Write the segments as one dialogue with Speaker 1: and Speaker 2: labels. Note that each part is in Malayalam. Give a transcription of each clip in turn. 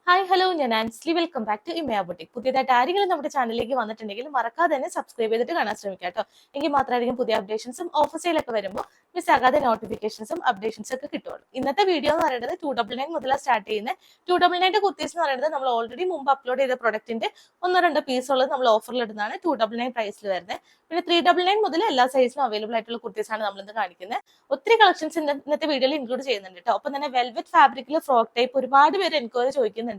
Speaker 1: ഹായ് ഹലോ, ഞാൻ Ansley. Welcome back to Imaya boutique. പുതിയതായിട്ട് ആരെങ്കിലും നമ്മുടെ ചാനലിലേക്ക് വന്നിട്ടുണ്ടെങ്കിൽ മറക്കാതെ തന്നെ സബ്സ്ക്രൈബ് ചെയ്തിട്ട് കാണാൻ ശ്രമിക്കാം കേട്ടോ. എങ്കിൽ മാത്രമായിരിക്കും പുതിയ അപ്ഡേഷൻസും ഓഫർ സെയിലൊക്കെ വരുമ്പോൾ മിസ്സാകാതെ നോട്ടിഫിക്കേഷൻസും അപ്ഡേഷൻസും ഒക്കെ കിട്ടുള്ളൂ. ഇന്നത്തെ വീഡിയോ എന്ന് പറയുന്നത് 299 മുതലാണ് സ്റ്റാർട്ട് ചെയ്യുന്നത്. 299 കുർത്തീസ് എന്ന് പറയുന്നത് നമ്മൾ ഓൾറെഡി മുമ്പ് അപ്ലോഡ് ചെയ്ത പ്രൊഡക്റ്റിന്റെ ഒന്നോ രണ്ടോ പീസ് ഉള്ളത് നമ്മൾ ഓഫറിൽ ഇടുന്നതാണ് 299 പ്രൈസിൽ വരുന്നത്. പിന്നെ 399 മുതൽ എല്ലാ സൈസിലും അവൈലബിൾ ആയിട്ടുള്ള കുർത്തീസ് ആണ് നമ്മൾ ഇന്ന് കാണിക്കുന്നത്. ഒത്തിരി കളക്ഷൻസ് ഇന്നത്തെ വീഡിയോയിൽ ഇൻക്ലൂഡ് ചെയ്യുന്നുണ്ട് കേട്ടോ. ഒപ്പം തന്നെ വെൽവെറ്റ് ഫാബ്രിക്കിൽ ഫ്രോക്ക് ടൈപ്പ് ഒരുപാട് പേര് എൻക്വയറി ചോദിക്കുന്നുണ്ട്.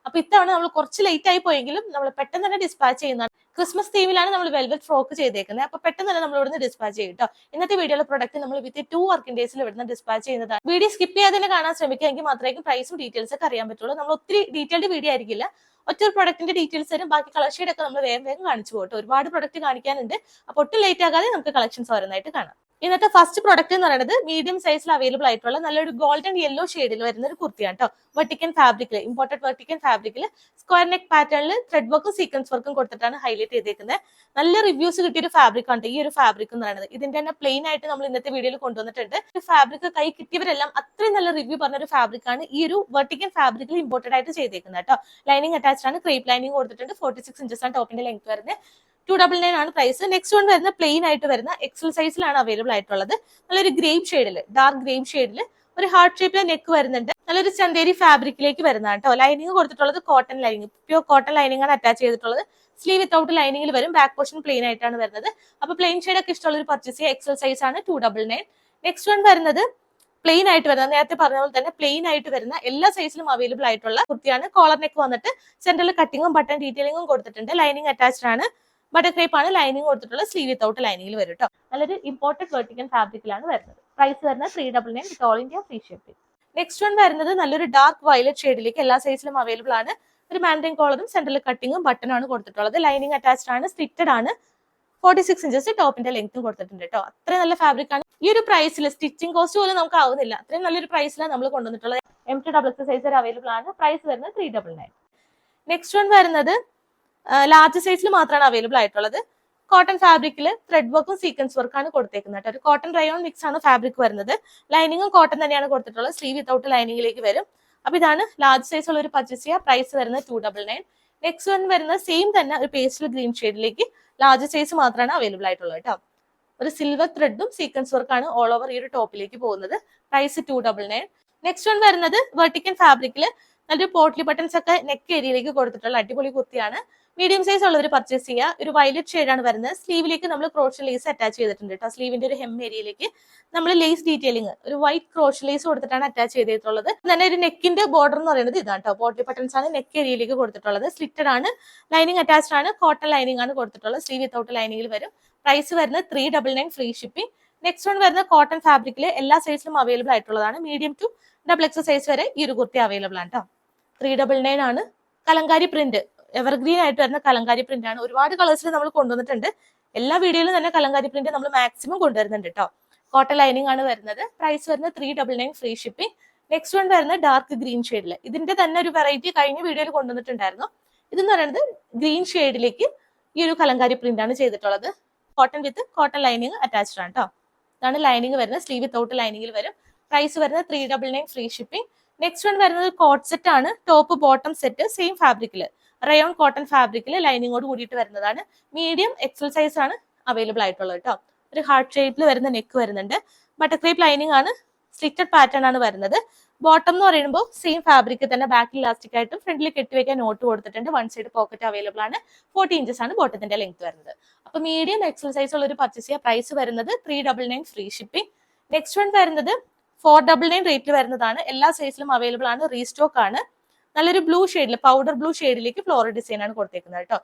Speaker 1: അപ്പൊ ഇത്തവണ നമ്മൾ കുറച്ച് ലേറ്റ് ആയി പോയെങ്കിലും നമ്മൾ പെട്ടെന്ന് തന്നെ ഡിസ്പാച്ച് ചെയ്യുന്നതാണ്. ക്രിസ്മസ് തീമിലാണ് നമ്മൾ വെൽവെറ്റ് ഫ്രോക്ക് ചെയ്തേക്കുന്നത്. അപ്പൊ പെട്ടെന്ന് തന്നെ നമ്മൾ ഇവിടുന്ന് ഡിസ്പാച്ച് ചെയ്യും കേട്ടോ. ഇന്നത്തെ വീഡിയോയിലെ പ്രൊഡക്റ്റ് നമ്മൾ വിത്ത് 2 വർക്കിംഗ് ഡേയ്സിൽ ഇവിടുന്ന് ഡിസ്പാച്ച് ചെയ്യുന്നതാണ്. വീഡിയോ സ്കിപ്പ് ചെയ്യാതെ തന്നെ കാണാൻ ശ്രമിക്കുകയെങ്കിൽ മാത്രമേ പ്രൈസും ഡീറ്റെയിൽസ് ഒക്കെ അറിയാൻ പറ്റുള്ളൂ. നമ്മൾ ഒത്തിരി ഡീറ്റെയിൽഡ് വീഡിയോ ആയിരിക്കില്ല. ഒറ്റ പ്രൊഡക്റ്റിന്റെ ഡീറ്റെയിൽസ് തരും, ബാക്കി കളർ ഷെയ്ഡ് ഒക്കെ നമ്മൾ വേഗം വേഗം കാണിച്ചു പോട്ടോ. ഒരുപാട് പ്രൊഡക്റ്റ് കാണിക്കാനുണ്ട്. അപ്പൊ ഒട്ടും ലേറ്റ് ആകാതെ നമുക്ക് കളക്ഷൻസ് ഓരോന്നായിട്ട് കാണാം. ഇന്നത്തെ ഫസ്റ്റ് പ്രൊഡക്റ്റ് എന്ന് പറയുന്നത് മീഡിയം സൈസിൽ അവൈലബിൾ ആയിട്ടുള്ള നല്ലൊരു ഗോൾഡൻ യെല്ലോ ഷെയ്ഡിൽ വരുന്ന ഒരു കുർത്തിയാണ് കേട്ടോ. വെർട്ടിക്കൻ ഫാബ്രിക്കിൽ, ഇമ്പോർട്ടഡ് വെർട്ടിക്കൻ ഫാബ്രിക്കിൽ സ്ക്വയർ നെക്ക് പാറ്റേണിൽ ത്രെഡ് വർക്കും സീക്വൻസ് വർക്കും കൊടുത്തിട്ടാണ് ഹൈലൈറ്റ് ചെയ്തേക്കുന്നത്. നല്ല റിവ്യൂസ് കിട്ടിയ ഒരു ഫാബ്രിക് ആണ് ഈ ഒരു ഫാബ്രിക് എന്ന് പറയുന്നത്. ഇതിന്റെ തന്നെ പ്ലെയിൻ ആയിട്ട് നമ്മൾ ഇന്നത്തെ വീഡിയോയിൽ കൊണ്ടുവന്നിട്ടുണ്ട്. ഈ ഫാബ്രിക് കൈ കിട്ടിയവരെല്ലാം അത്രയും നല്ല റിവ്യൂ പറഞ്ഞ ഒരു ഫാബ്രിക് ആണ് ഈ ഒരു വെർട്ടിക്കൻ ഫാബ്രിക്കിൽ ഇമ്പോർട്ടഡ് ആയിട്ട് ചെയ്തേക്കുന്നത് കേട്ടോ. ലൈനിങ് അറ്റാച്ച്ഡ് ആണ്, ക്രേപ്പ് ലൈനിങ് കൊടുത്തിട്ടുണ്ട്. 46 ഇഞ്ചസ് ആണ് ടോപ്പിന്റെ ലെങ്ത് വരുന്നത്. 299 ആണ് പ്രൈസ്. നെക്സ്റ്റ് വൺ വരുന്ന പ്ലെയിൻ ആയിട്ട് വരുന്ന എക്സൽ സൈസിലാണ് അവൈലബിൾ ആയിട്ടുള്ളത്. നല്ലൊരു ഗ്രേപ്പ് ഷെയ്ഡിൽ, ഡാർക്ക് ഗ്രേപ്പ് ഷെയ്ഡിൽ ഒരു ഹാർട്ട് ഷേപ്പിലെ നെക്ക് വരുന്നുണ്ട്. നല്ലൊരു ചന്തേരി ഫാബ്രിക്കിലേക്ക് വരുന്നതാണ് കേട്ടോ. ലൈനിങ് കൊടുത്തിട്ടുള്ളത് cotton lining, pure cotton lining ആണ് അറ്റാച്ച് ചെയ്തിട്ടുള്ളത്. സ്ലീവ് വിത്തൗട്ട് ലൈനിങ്ങിൽ വരും. ബാക്ക് പോർഷൻ പ്ലെയിൻ ആയിട്ടാണ് വരുന്നത്. അപ്പൊ പ്ലെയിൻ ഷെയ്ഡ് ഒക്കെ ഇഷ്ടമുള്ള ഒരു പർച്ചേസ് ചെയ്യുക. എക്സൽ സൈസ് ആണ് 299. നെക്സ്റ്റ് വൺ വരുന്നത് പ്ലെയിൻ ആയിട്ട് വരുന്നത്, നേരത്തെ പറഞ്ഞ പോലെ തന്നെ പ്ലെയിൻ ആയിട്ട് വരുന്ന എല്ലാ സൈസിലും അവൈലബിൾ ആയിട്ടുള്ള കുർത്തിയാണ്. കോളർ നെക്ക് വന്നിട്ട് സെന്ററിൽ കട്ടിങ്ങും ബട്ടൺ ഡീറ്റെയിലിംഗും കൊടുത്തിട്ടുണ്ട്. ലൈനിങ് അറ്റാച്ച്ഡ് ആണ്. ബട്ടർ ക്രേപ്പ് ആണ് ലൈനിങ് കൊടുത്തിട്ടുള്ളത്. സ്ലീവ് വിത്തൗട്ട് ലൈനിങ്ങിൽ വരും കേട്ടോ. നല്ലൊരു ഇമ്പോർട്ടഡ് വെർട്ടിക്കൻ ഫാബ്രിക്കിലാണ് വരുന്നത്. പ്രൈസ് വരുന്നത് 399 വിത്ത് all India free shipping. Next one വരുന്നത് നല്ലൊരു ഡാർക്ക് വയലറ്റ് ഷെയ്ഡിലേക്ക് എല്ലാ സൈസിലും അവൈലബിൾ ആണ്. ഒരു മാൻഡറിൻ കോളറും സെന്ററിൽ കട്ടിങ്ങും ബട്ടൺ ആണ് കൊടുത്തിട്ടുള്ളത്. ലൈനിങ് അറ്റാച്ച്ഡ് ആണ്, സ്റ്റിറ്റഡ് ആണ്. 46 ഇഞ്ചസ് ടോപ്പിന്റെ ലെങ്ത്തും കൊടുത്തിട്ടുണ്ട് കേട്ടോ. അത്രയും നല്ല ഫാബ്രിക് ആണ്. ഈ ഒരു പ്രൈസിൽ സ്റ്റിച്ചിങ് കോസ്റ്റ് പോലും നമുക്ക് ആവുന്നില്ല. അത്രയും നല്ലൊരു പ്രൈസിലാണ് നമ്മൾ കൊണ്ടുവന്നിട്ടുള്ളത്. MT സൈസ് വരെ അവൈലബിൾ ആണ്. പ്രൈസ് വരുന്നത് 399. നെക്സ്റ്റ് വൺ വരുന്നത് ലാർജ് സൈസിൽ മാത്രമാണ് അവൈലബിൾ ആയിട്ടുള്ളത്. കോട്ടൺ ഫാബ്രിക്കിൽ ത്രെഡ് വർക്കും സീക്വൻസ് വർക്കാണ് കൊടുത്തേക്കുന്നത് കേട്ടോ. ഒരു കോട്ടൺ റയോൺ മിക്സ് ആണ് ഫാബ്രിക് വരുന്നത്. ലൈനിങ്ങും കോട്ടൺ തന്നെയാണ് കൊടുത്തിട്ടുള്ളത്. സ്ലീവ് വിത്തൗട്ട് ലൈനിങ്ങിലേക്ക് വരും. അപ്പൊ ഇതാണ് ലാർജ് സൈസ് ഉള്ള ഒരു പർച്ചേസ് ചെയ്യുക. പ്രൈസ് വരുന്നത് 299. നെക്സ്റ്റ് വൺ വരുന്നത് സെയിം തന്നെ ഒരു പേസ്റ്റൽ ഗ്രീൻ ഷെയ്ഡിലേക്ക് ലാർജ് സൈസ് മാത്രമാണ് അവൈലബിൾ ആയിട്ടുള്ളത് കേട്ടോ. ഒരു സിൽവർ ത്രെഡും സീക്വൻസ് വർക്കാണ് ഓൾ ഓവർ ഈ ഒരു ടോപ്പിലേക്ക് പോകുന്നത്. പ്രൈസ് 299. നെക്സ്റ്റ് വൺ വരുന്നത് വെർട്ടിക്കൻ ഫാബ്രിക്കിൽ നല്ലൊരു പോട്ട്ലി ബട്ടൺസ് ഒക്കെ നെക്ക് ഏരിയയിലേക്ക് കൊടുത്തിട്ടുള്ള അടിപൊളി കുർത്തിയാണ്. മീഡിയം സൈസ് ഉള്ളവർ പർച്ചേസ് ചെയ്യുക. ഒരു വയലറ്റ് ഷെയ്ഡാണ് വരുന്നത്. സ്ലീവിലേക്ക് നമ്മൾ ക്രോഷ് ലേസ് അറ്റാച്ച് ചെയ്തിട്ടുണ്ട് കേട്ടോ. സ്ലീവിന്റെ ഒരു ഹെം ഏരിയയിലേക്ക് നമ്മൾ ലേസ് ഡീറ്റെയിലിംഗ് ഒരു വൈറ്റ് ക്രോഷ് ലേസ് കൊടുത്തിട്ടാണ് അറ്റാച്ച് ചെയ്തിട്ടുള്ളത്. തന്നെ ഒരു നെക്കിന്റെ ബോർഡർ എന്ന് പറയുന്നത് ഇതാണ് കേട്ടോ. പോട്ട്ലി ബട്ടൺസ് ആണ് നെക്ക് ഏരിയയിലേക്ക് കൊടുത്തിട്ടുള്ളത്. സ്ലിറ്റഡ് ആണ്, ലൈനിങ് അറ്റാച്ച്ഡ് ആണ്, കോട്ടൺ ലൈനിങ് ആണ് കൊടുത്തിട്ടുള്ളത്. സ്ലീവ് വിത്തൗട്ട് ലൈനിങ്ങിൽ വരും. പ്രൈസ് വരുന്നത് 399 ഫ്രീ ഷിപ്പിംഗ്. നെക്സ്റ്റ് വൺ വരുന്ന കോട്ടൺ ഫാബ്രിക്കിൽ എല്ലാ സൈസിലും അവൈലബിൾ ആയിട്ടുള്ളതാണ്. മീഡിയം ടു XXL സൈസ് വരെ ഈ ഒരു കുർത്തി അവൈലബിൾ ആണ് കേട്ടോ. 399 ആണ്. കലങ്കാരി പ്രിന്റ്, എവർഗ്രീൻ ആയിട്ട് വരുന്ന കലങ്കാരി പ്രിന്റ് ആണ്. ഒരുപാട് കളേഴ്സിൽ നമ്മൾ കൊണ്ടുവന്നിട്ടുണ്ട്. എല്ലാ വീഡിയോയിലും തന്നെ കലങ്കാരി പ്രിന്റ് നമ്മൾ മാക്സിമം കൊണ്ടുവരുന്നുണ്ട് കേട്ടോ. കോട്ടൺ ലൈനിങ് ആണ് വരുന്നത്. പ്രൈസ് വരുന്നത് 399 ഫ്രീ ഷിപ്പിംഗ്. നെക്സ്റ്റ് വൺ വരുന്നത് ഡാർക്ക് ഗ്രീൻ ഷെയ്ഡിൽ. ഇതിന്റെ തന്നെ ഒരു വെറൈറ്റി കഴിഞ്ഞ വീഡിയോയിൽ കൊണ്ടുവന്നിട്ടുണ്ടായിരുന്നു. ഇതെന്ന് പറയുന്നത് ഗ്രീൻ ഷെയ്ഡിലേക്ക് ഈ ഒരു കലങ്കാരി പ്രിന്റ് ആണ് ചെയ്തിട്ടുള്ളത്. കോട്ടൺ വിത്ത് കോട്ടൺ ലൈനിങ് അറ്റാച്ച്ഡ് ആണ് കേട്ടോ. ഇതാണ് ലൈനിങ് വരുന്നത്. സ്ലീവ് വിത്തൗട്ട് ലൈനിങ്ങിൽ വരും. പ്രൈസ് വരുന്നത് 399 ഫ്രീ ഷിപ്പിംഗ്. നെക്സ്റ്റ് വൺ വരുന്നത് കോട്ട് സെറ്റ് ആണ്. ടോപ്പ് ബോട്ടം സെറ്റ് സെയിം ഫാബ്രിക്കിൽ, റയോൺ കോട്ടൺ ഫാബ്രിക്കിൽ ലൈനിങ്ങോട് കൂടിയിട്ട് വരുന്നതാണ്. മീഡിയം XL സൈസ് ആണ് അവൈലബിൾ ആയിട്ടുള്ളത് കേട്ടോ. ഒരു ഹാർട്ട് ഷേപ്പിൽ വരുന്ന നെക്ക് വരുന്നുണ്ട്. ബട്ടർ ക്രേപ്പ് ലൈനിങ് ആണ്. സ്ലിറ്റഡ് പാറ്റേൺ ആണ് വരുന്നത്. ബോട്ടം എന്ന് പറയുമ്പോൾ സെയിം ഫാബ്രിക്കിൽ തന്നെ ബാക്കിൽ ഇലാസ്റ്റിക് ആയിട്ടും ഫ്രണ്ടിൽ കെട്ടിവെക്കാൻ നോട്ട് കൊടുത്തിട്ടുണ്ട്. വൺ സൈഡ് പോക്കറ്റ് അവൈലബിൾ ആണ്. 40 ഇഞ്ചസ് ആണ് ബോട്ടത്തിന്റെ ലെങ്ത് വരുന്നത്. അപ്പൊ മീഡിയം XL സൈസ് ഉള്ള ഒരു പർച്ചേസ് ചെയ്യുക. പ്രൈസ് വരുന്നത് 399 ഫ്രീ ഷിപ്പിംഗ്. നെക്സ്റ്റ് വൺ വരുന്നത് 499 റേറ്റിൽ വരുന്നതാണ്. എല്ലാ സൈസിലും അവൈലബിൾ ആണ്. റീസ്റ്റോക്ക് ആണ്. നല്ലൊരു ബ്ലൂ ഷെയ്ഡിൽ, പൗഡർ ബ്ലൂ ഷെയ്ഡിലേക്ക് ഫ്ലോറൽ ഡിസൈൻ ആണ് കൊടുത്തേക്കുന്നത് കേട്ടോ.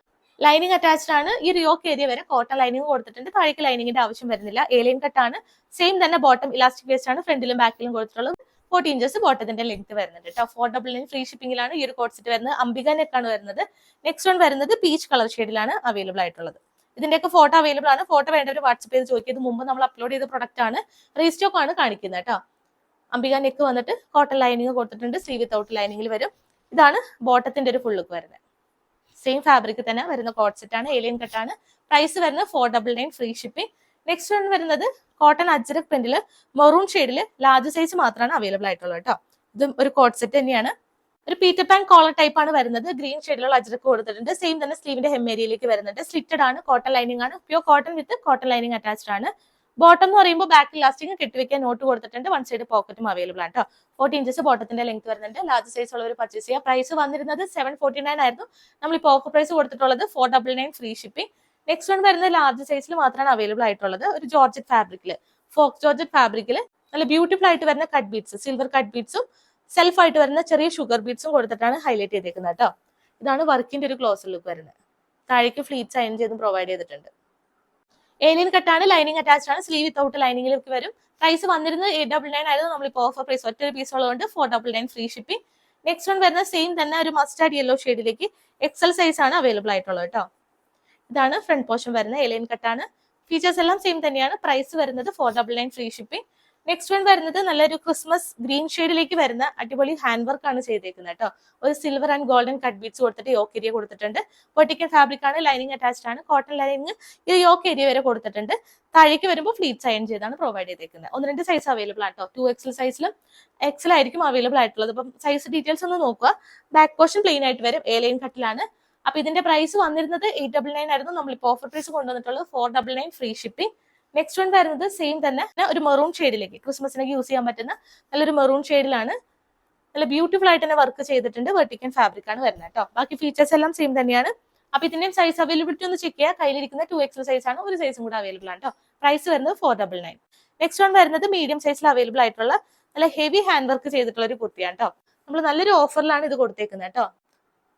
Speaker 1: ലൈനിങ് അറ്റാച്ച്ഡ് ആണ്. ഈ റിയോക്ക് ഏരിയ വരെ കോട്ടൺ ലൈനിങ് കൊടുത്തിട്ടുണ്ട്. താഴേക്ക് ലൈനിങ്ങിന്റെ ആവശ്യം വരുന്നില്ല. ഏലിയൻ കട്ട് ആണ്. സെയിം തന്നെ ബോട്ടം ഇലാസ്റ്റിക് വേസ്റ്റ് ആണ് ഫ്രണ്ടിലും ബാക്കിലും കൊടുത്തിട്ടുള്ളത്. 40 ഇഞ്ചസ് ബോട്ടത്തിന്റെ ലെങ്ത് വരുന്നുണ്ട് കേട്ടോ. 499 ഫ്രീ ഷിപ്പിംഗിലാണ് ഈ ഒരു കോട്ട് സെറ്റ് വരുന്നത്. അംബിക നെക്കാണ് വരുന്നത്. നെക്സ്റ്റ് വൺ വരുന്നത് പീച്ച് കളർ ഷെയ്ഡിലാണ് അവൈലബിൾ ആയിട്ടുള്ളത്. ഇതിന്റെയൊക്കെ ഫോട്ടോ അവൈലബിൾ ആണ്. ഫോട്ടോ വേണ്ടവർ വാട്സ്ആപ്പ് ചെയ്ത് ചോദിക്കുന്നത് മുമ്പ് നമ്മൾ അപ്ലോഡ് ചെയ്ത പ്രൊഡക്റ്റ് ആണ്. റീസ്റ്റോക്ക് ആണ് കാണിക്കുന്നത് കേട്ടോ. അംബിക നെക്ക് വന്നിട്ട് കോട്ടൺ ലൈനിങ് കൊടുത്തിട്ടുണ്ട്. സ്ലീവ് വിത്തൗട്ട് ലൈനിങ്ങിൽ വരും. ഇതാണ് ബോട്ടത്തിന്റെ ഒരു ഫുൾ ലുക്ക് വരുന്നത്. സെയിം ഫാബ്രിക് തന്നെ വരുന്ന കോട്ട് സെറ്റ് ആണ്. ഏലിയൻ കട്ടാണ്. പ്രൈസ് വരുന്നത് 499 ഫ്രീ ഷിപ്പിംഗ്. നെക്സ്റ്റ് വൺ വരുന്നത് കോട്ടൺ അജ്രക് പ്രിന്റിൽ മെറൂൺ ഷെയ്ഡിൽ ലാർജ് സൈസ് മാത്രമാണ് അവൈലബിൾ ആയിട്ടുള്ളത് കേട്ടോ. ഇതും ഒരു കോട്ട് സെറ്റ് തന്നെയാണ്. ഒരു പീറ്റർ പാൻ കോളർ ടൈപ്പ് ആണ് വരുന്നത്. ഗ്രീൻ ഷെയ്ഡിലുള്ള അജ്രക്ക് കൊടുത്തിട്ടുണ്ട്. സെയിം തന്നെ സ്ലീവിന്റെ hem ഏരിയയിലേക്ക് വരുന്നുണ്ട്. സ്ലിറ്റഡ് ആണ്, കോട്ടൺ ലൈനിങ് ആണ്, പ്യൂർ കോട്ടൺ വിത്ത് കോട്ടൺ ലൈനിങ് അറ്റാച്ച്ഡ് ആണ്. ബോട്ടം എന്ന് പറയുമ്പോൾ ബാക്ക് ഇലാസ്റ്റിക് കെട്ടിവെക്കാൻ നോട്ട് കൊടുത്തിട്ടുണ്ട്. വൺ സൈഡ് പോക്കറ്റും അവൈലബിൾ ആണ് കേട്ടോ. 40 ഇഞ്ചസ് ബോട്ടത്തിന്റെ ലെങ്ത് വരുന്നുണ്ട്. ലാർജ് സൈസ് ഉള്ളവർ പർച്ചേസ് ചെയ്യുക. പ്രൈസ് വന്നിരുന്നത് 749 ആയിരുന്നു. നമ്മളിപ്പോൾ ഓഫർ പ്രൈസ് കൊടുത്തിട്ടുള്ളത് 499 ഫ്രീ ഷിപ്പിംഗ്. നെക്സ്റ്റ് വൺ വരുന്നത് ലാർജ് സൈസിൽ മാത്രമാണ് അവൈലബിൾ ആയിട്ടുള്ളത്. ഒരു ജോർജറ്റ് ഫാബ്രിക്കിൽ, ഫോക്സ് ജോർജറ്റ് ഫാബ്രിക്കിൽ നല്ല ബ്യൂട്ടിഫുൾ ആയിട്ട് വരുന്ന കട്ട് ബീഡ്സ്, സിൽവർ കട്ട് ബീഡ്സും സെൽഫ് ആയിട്ട് വരുന്ന ചെറിയ ഷുഗർ ബീഡ്സും കൊടുത്തിട്ടാണ് ഹൈലൈറ്റ് ചെയ്തേക്കുന്നത് കേട്ടോ. ഇതാണ് വർക്കിന്റെ ഒരു ക്ലോസർ ലുക്ക് വരുന്നത്. താഴേക്ക് ഫ്ലീറ്റ്സ് അയൺ ചെയ്തും പ്രൊവൈഡ് ചെയ്തിട്ടുണ്ട്. ഏലിയൻ കട്ടാണ്, ലൈനിങ് അറ്റാച്ച്ഡ് ആണ്, സ്ലീവ് വിത്തൗട്ട് ലൈനിങ്ങിലേക്ക് വരും. പ്രൈസ് വന്നിരുന്നത് 899 ആയിരുന്നു. നമ്മളിപ്പോൾ ഓഫർ പ്രൈസ് ഒറ്റ പീസ് ഉള്ളതുകൊണ്ട് 499 ഫ്രീ ഷിപ്പിംഗ്. നെക്സ്റ്റ് വൺ വരുന്ന സെയിം തന്നെ ഒരു മസ്റ്റാർഡ് യെല്ലോ ഷെയ്ഡിലേക്ക് എക്സൽ സൈസ് ആണ് അവൈലബിൾ ആയിട്ടുള്ളത് കേട്ടോ. ഇതാണ് ഫ്രണ്ട് പോർഷൻ വരുന്ന ഏലിയൻ കട്ടാണ്. ഫീച്ചേഴ്സ് എല്ലാം സെയിം തന്നെയാണ്. പ്രൈസ് വരുന്നത് 499 ഫ്രീ ഷിപ്പിംഗ്. നെക്സ്റ്റ് വൺ വരുന്നത് നല്ലൊരു ക്രിസ്മസ് ഗ്രീൻ ഷെയ്ഡിലേക്ക് വരുന്ന അടിപൊളി ഹാൻഡ് വർക്ക് ആണ് ചെയ്തേക്കുന്നത് കേട്ടോ. ഒരു silver and golden cut beads കൊടുത്തിട്ട് യോക്ക് ഏരിയ കൊടുത്തിട്ടുണ്ട്. വെർട്ടിക്കൽ ഫാബ്രിക് ആണ്, ലൈനിങ് അറ്റാച്ച്ഡ് ആണ്, കോട്ടൺ ലൈനിങ് ഈ യോക്ക് ഏരിയ വരെ കൊടുത്തിട്ടുണ്ട്. താഴേക്ക് വരുമ്പോൾ ഫ്ലീറ്റ്സ് അയൺ ചെയ്താണ് പ്രൊവൈഡ് ചെയ്തേക്കുന്നത്. 1-2 സൈസ് അവൈലബിൾ ആണ് കേട്ടോ. 2XL സൈസിലും XL ആയിരിക്കും അവൈലബിൾ ആയിട്ടുള്ളത്. അപ്പം സൈസ് ഡീറ്റെയിൽസ് ഒന്ന് നോക്കുക. ബാക്ക് പോർഷൻ പ്ലെയിൻ ആയിട്ട് വരും, ഏലൈൻ കട്ടിലാണ്. അപ്പൊ ഇതിന്റെ പ്രൈസ് വന്നിരുന്നത് 899 ആയിരുന്നു. നമ്മളിപ്പോൾ ഓഫർ പ്രൈസ് കൊണ്ടുവന്നിട്ടുള്ളത് 499 ഫ്രീ ഷിപ്പിംഗ്. നെക്സ്റ്റ് വൺ വരുന്നത് സെയിം തന്നെ ഒരു മെറൂൺ ഷെയ്ഡിലേക്ക്, ക്രിസ്മസിനൊക്കെ യൂസ് ചെയ്യാൻ പറ്റുന്ന നല്ലൊരു മെറൂൺ ഷെയ്ഡിലാണ്. നല്ല ബ്യൂട്ടിഫുൾ ആയിട്ട് തന്നെ വർക്ക് ചെയ്തിട്ടുണ്ട്. വെർട്ടിക്കൽ ഫാബ്രിക് ആണ് വരുന്നത് കേട്ടോ. ബാക്കി ഫീച്ചേഴ്സ് എല്ലാം സെയിം തന്നെയാണ്. അപ്പൊ ഇതിന്റെയും സൈസ് അവൈലബിലിറ്റി ഒന്ന് ചെക്ക് ചെയ്യുക. കയ്യിലിരിക്കുന്ന 2XL സൈസ് ആണ്, ഒരു സൈസും കൂടെ അവൈലബിൾ ആണ് കേട്ടോ. പ്രൈസ് വരുന്നത് 499. നെക്സ്റ്റ് വൺ വരുന്നത് മീഡിയം സൈസിൽ അവൈലബിൾ ആയിട്ടുള്ള നല്ല ഹെവി ഹാൻഡ് വർക്ക് ചെയ്തിട്ടുള്ള ഒരു കുർത്തിയാണ് കേട്ടോ. നമ്മൾ നല്ലൊരു ഓഫറിലാണ് ഇത് കൊടുത്തേക്കുന്നത് കേട്ടോ.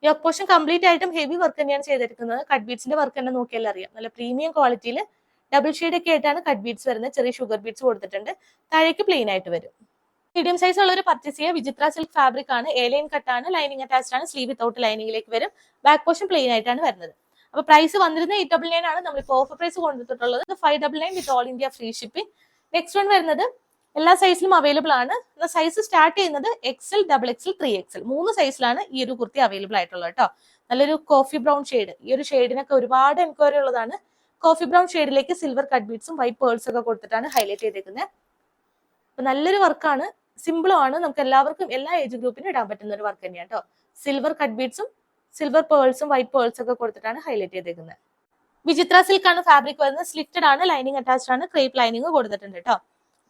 Speaker 1: യോക്ക് പോർഷൻ കംപ്ലീറ്റ് ആയിട്ടും ഹെവി വർക്ക് തന്നെയാണ് ചെയ്തിരിക്കുന്നത്. കട്ട് ബീഡ്സിന്റെ വർക്ക് തന്നെ നോക്കിയാൽ അറിയാം. നല്ല പ്രീമിയം ക്വാളിറ്റിയിൽ ഡബിൾ ഷെയ്ഡ് ഒക്കെ ആയിട്ടാണ് കട്ട് ബീഡ്സ് വരുന്നത്. ചെറിയ ഷുഗർ ബീഡ്സ് കൊടുത്തിട്ടുണ്ട്. താഴേക്ക് പ്ലെയിൻ ആയിട്ട് വരും. മീഡിയം സൈസ് ഉള്ളവർ പർച്ചേസ് ചെയ്യുക. വിചിത്ര സിൽക്ക് ഫാബ്രിക് ആണ്, ഏലൈൻ കട്ടാണ്, ലൈനിങ് അറ്റാച്ച്ഡ് ആണ്, സ്ലീവ് വിത്തൗട്ട് ലൈനിങ്ങിലേക്ക് വരും. ബാക്ക് പോർഷൻ പ്ലെയിൻ ആയിട്ടാണ് വരുന്നത്. അപ്പൊ പ്രൈസ് വന്നിരുന്നത് 899 ആണ്. നമ്മളിപ്പോൾ ഓഫർ പ്രൈസ് കൊണ്ടുവന്നിട്ടുള്ളത് 599 വിത്ത് all India free shipping. Next one വരുന്നത് എല്ലാ സൈസിലും അവൈലബിൾ ആണ്. സൈസ് സ്റ്റാർട്ട് ചെയ്യുന്നത് XL, XXL, 3XL 3 സൈസിലാണ് ഈ ഒരു കുർത്തി അവൈലബിൾ ആയിട്ടുള്ളത് കേട്ടോ. നല്ലൊരു കോഫി ബ്രൗൺ ഷെയ്ഡ്, ഈ ഒരു ഷെയ്ഡിനൊക്കെ ഒരുപാട് എൻക്വയറി ഉള്ളതാണ്. കോഫി ബ്രൗൺ ഷെയ്ഡിലേക്ക് സിൽവർ കട്ട് ബീഡ്സും വൈറ്റ് പേൾസ് ഒക്കെ കൊടുത്തിട്ടാണ് ഹൈലൈറ്റ് ചെയ്തേക്കുന്നത്. അപ്പൊ നല്ലൊരു വർക്കാണ്, സിമ്പിളും ആണ്. നമുക്ക് എല്ലാവർക്കും എല്ലാ ഏജ് ഗ്രൂപ്പിനും ഇടാൻ പറ്റുന്ന ഒരു വർക്ക് തന്നെയാണ് കേട്ടോ. സിൽവർ കട്ട് ബീഡ്സും സിൽവർ പേൾസും വൈറ്റ് പേൾസ് ഒക്കെ കൊടുത്തിട്ടാണ് ഹൈലൈറ്റ് ചെയ്തേക്കുന്നത്. വിചിത്ര സിൽക്ക് ആണ് ഫാബ്രിക് വരുന്നത്. സ്ലിറ്റഡ് ആണ്, ലൈനിങ് അറ്റാച്ച്ഡ് ആണ്, ക്രേപ്പ് ലൈനിങ് കൊടുത്തിട്ടുണ്ട് കേട്ടോ.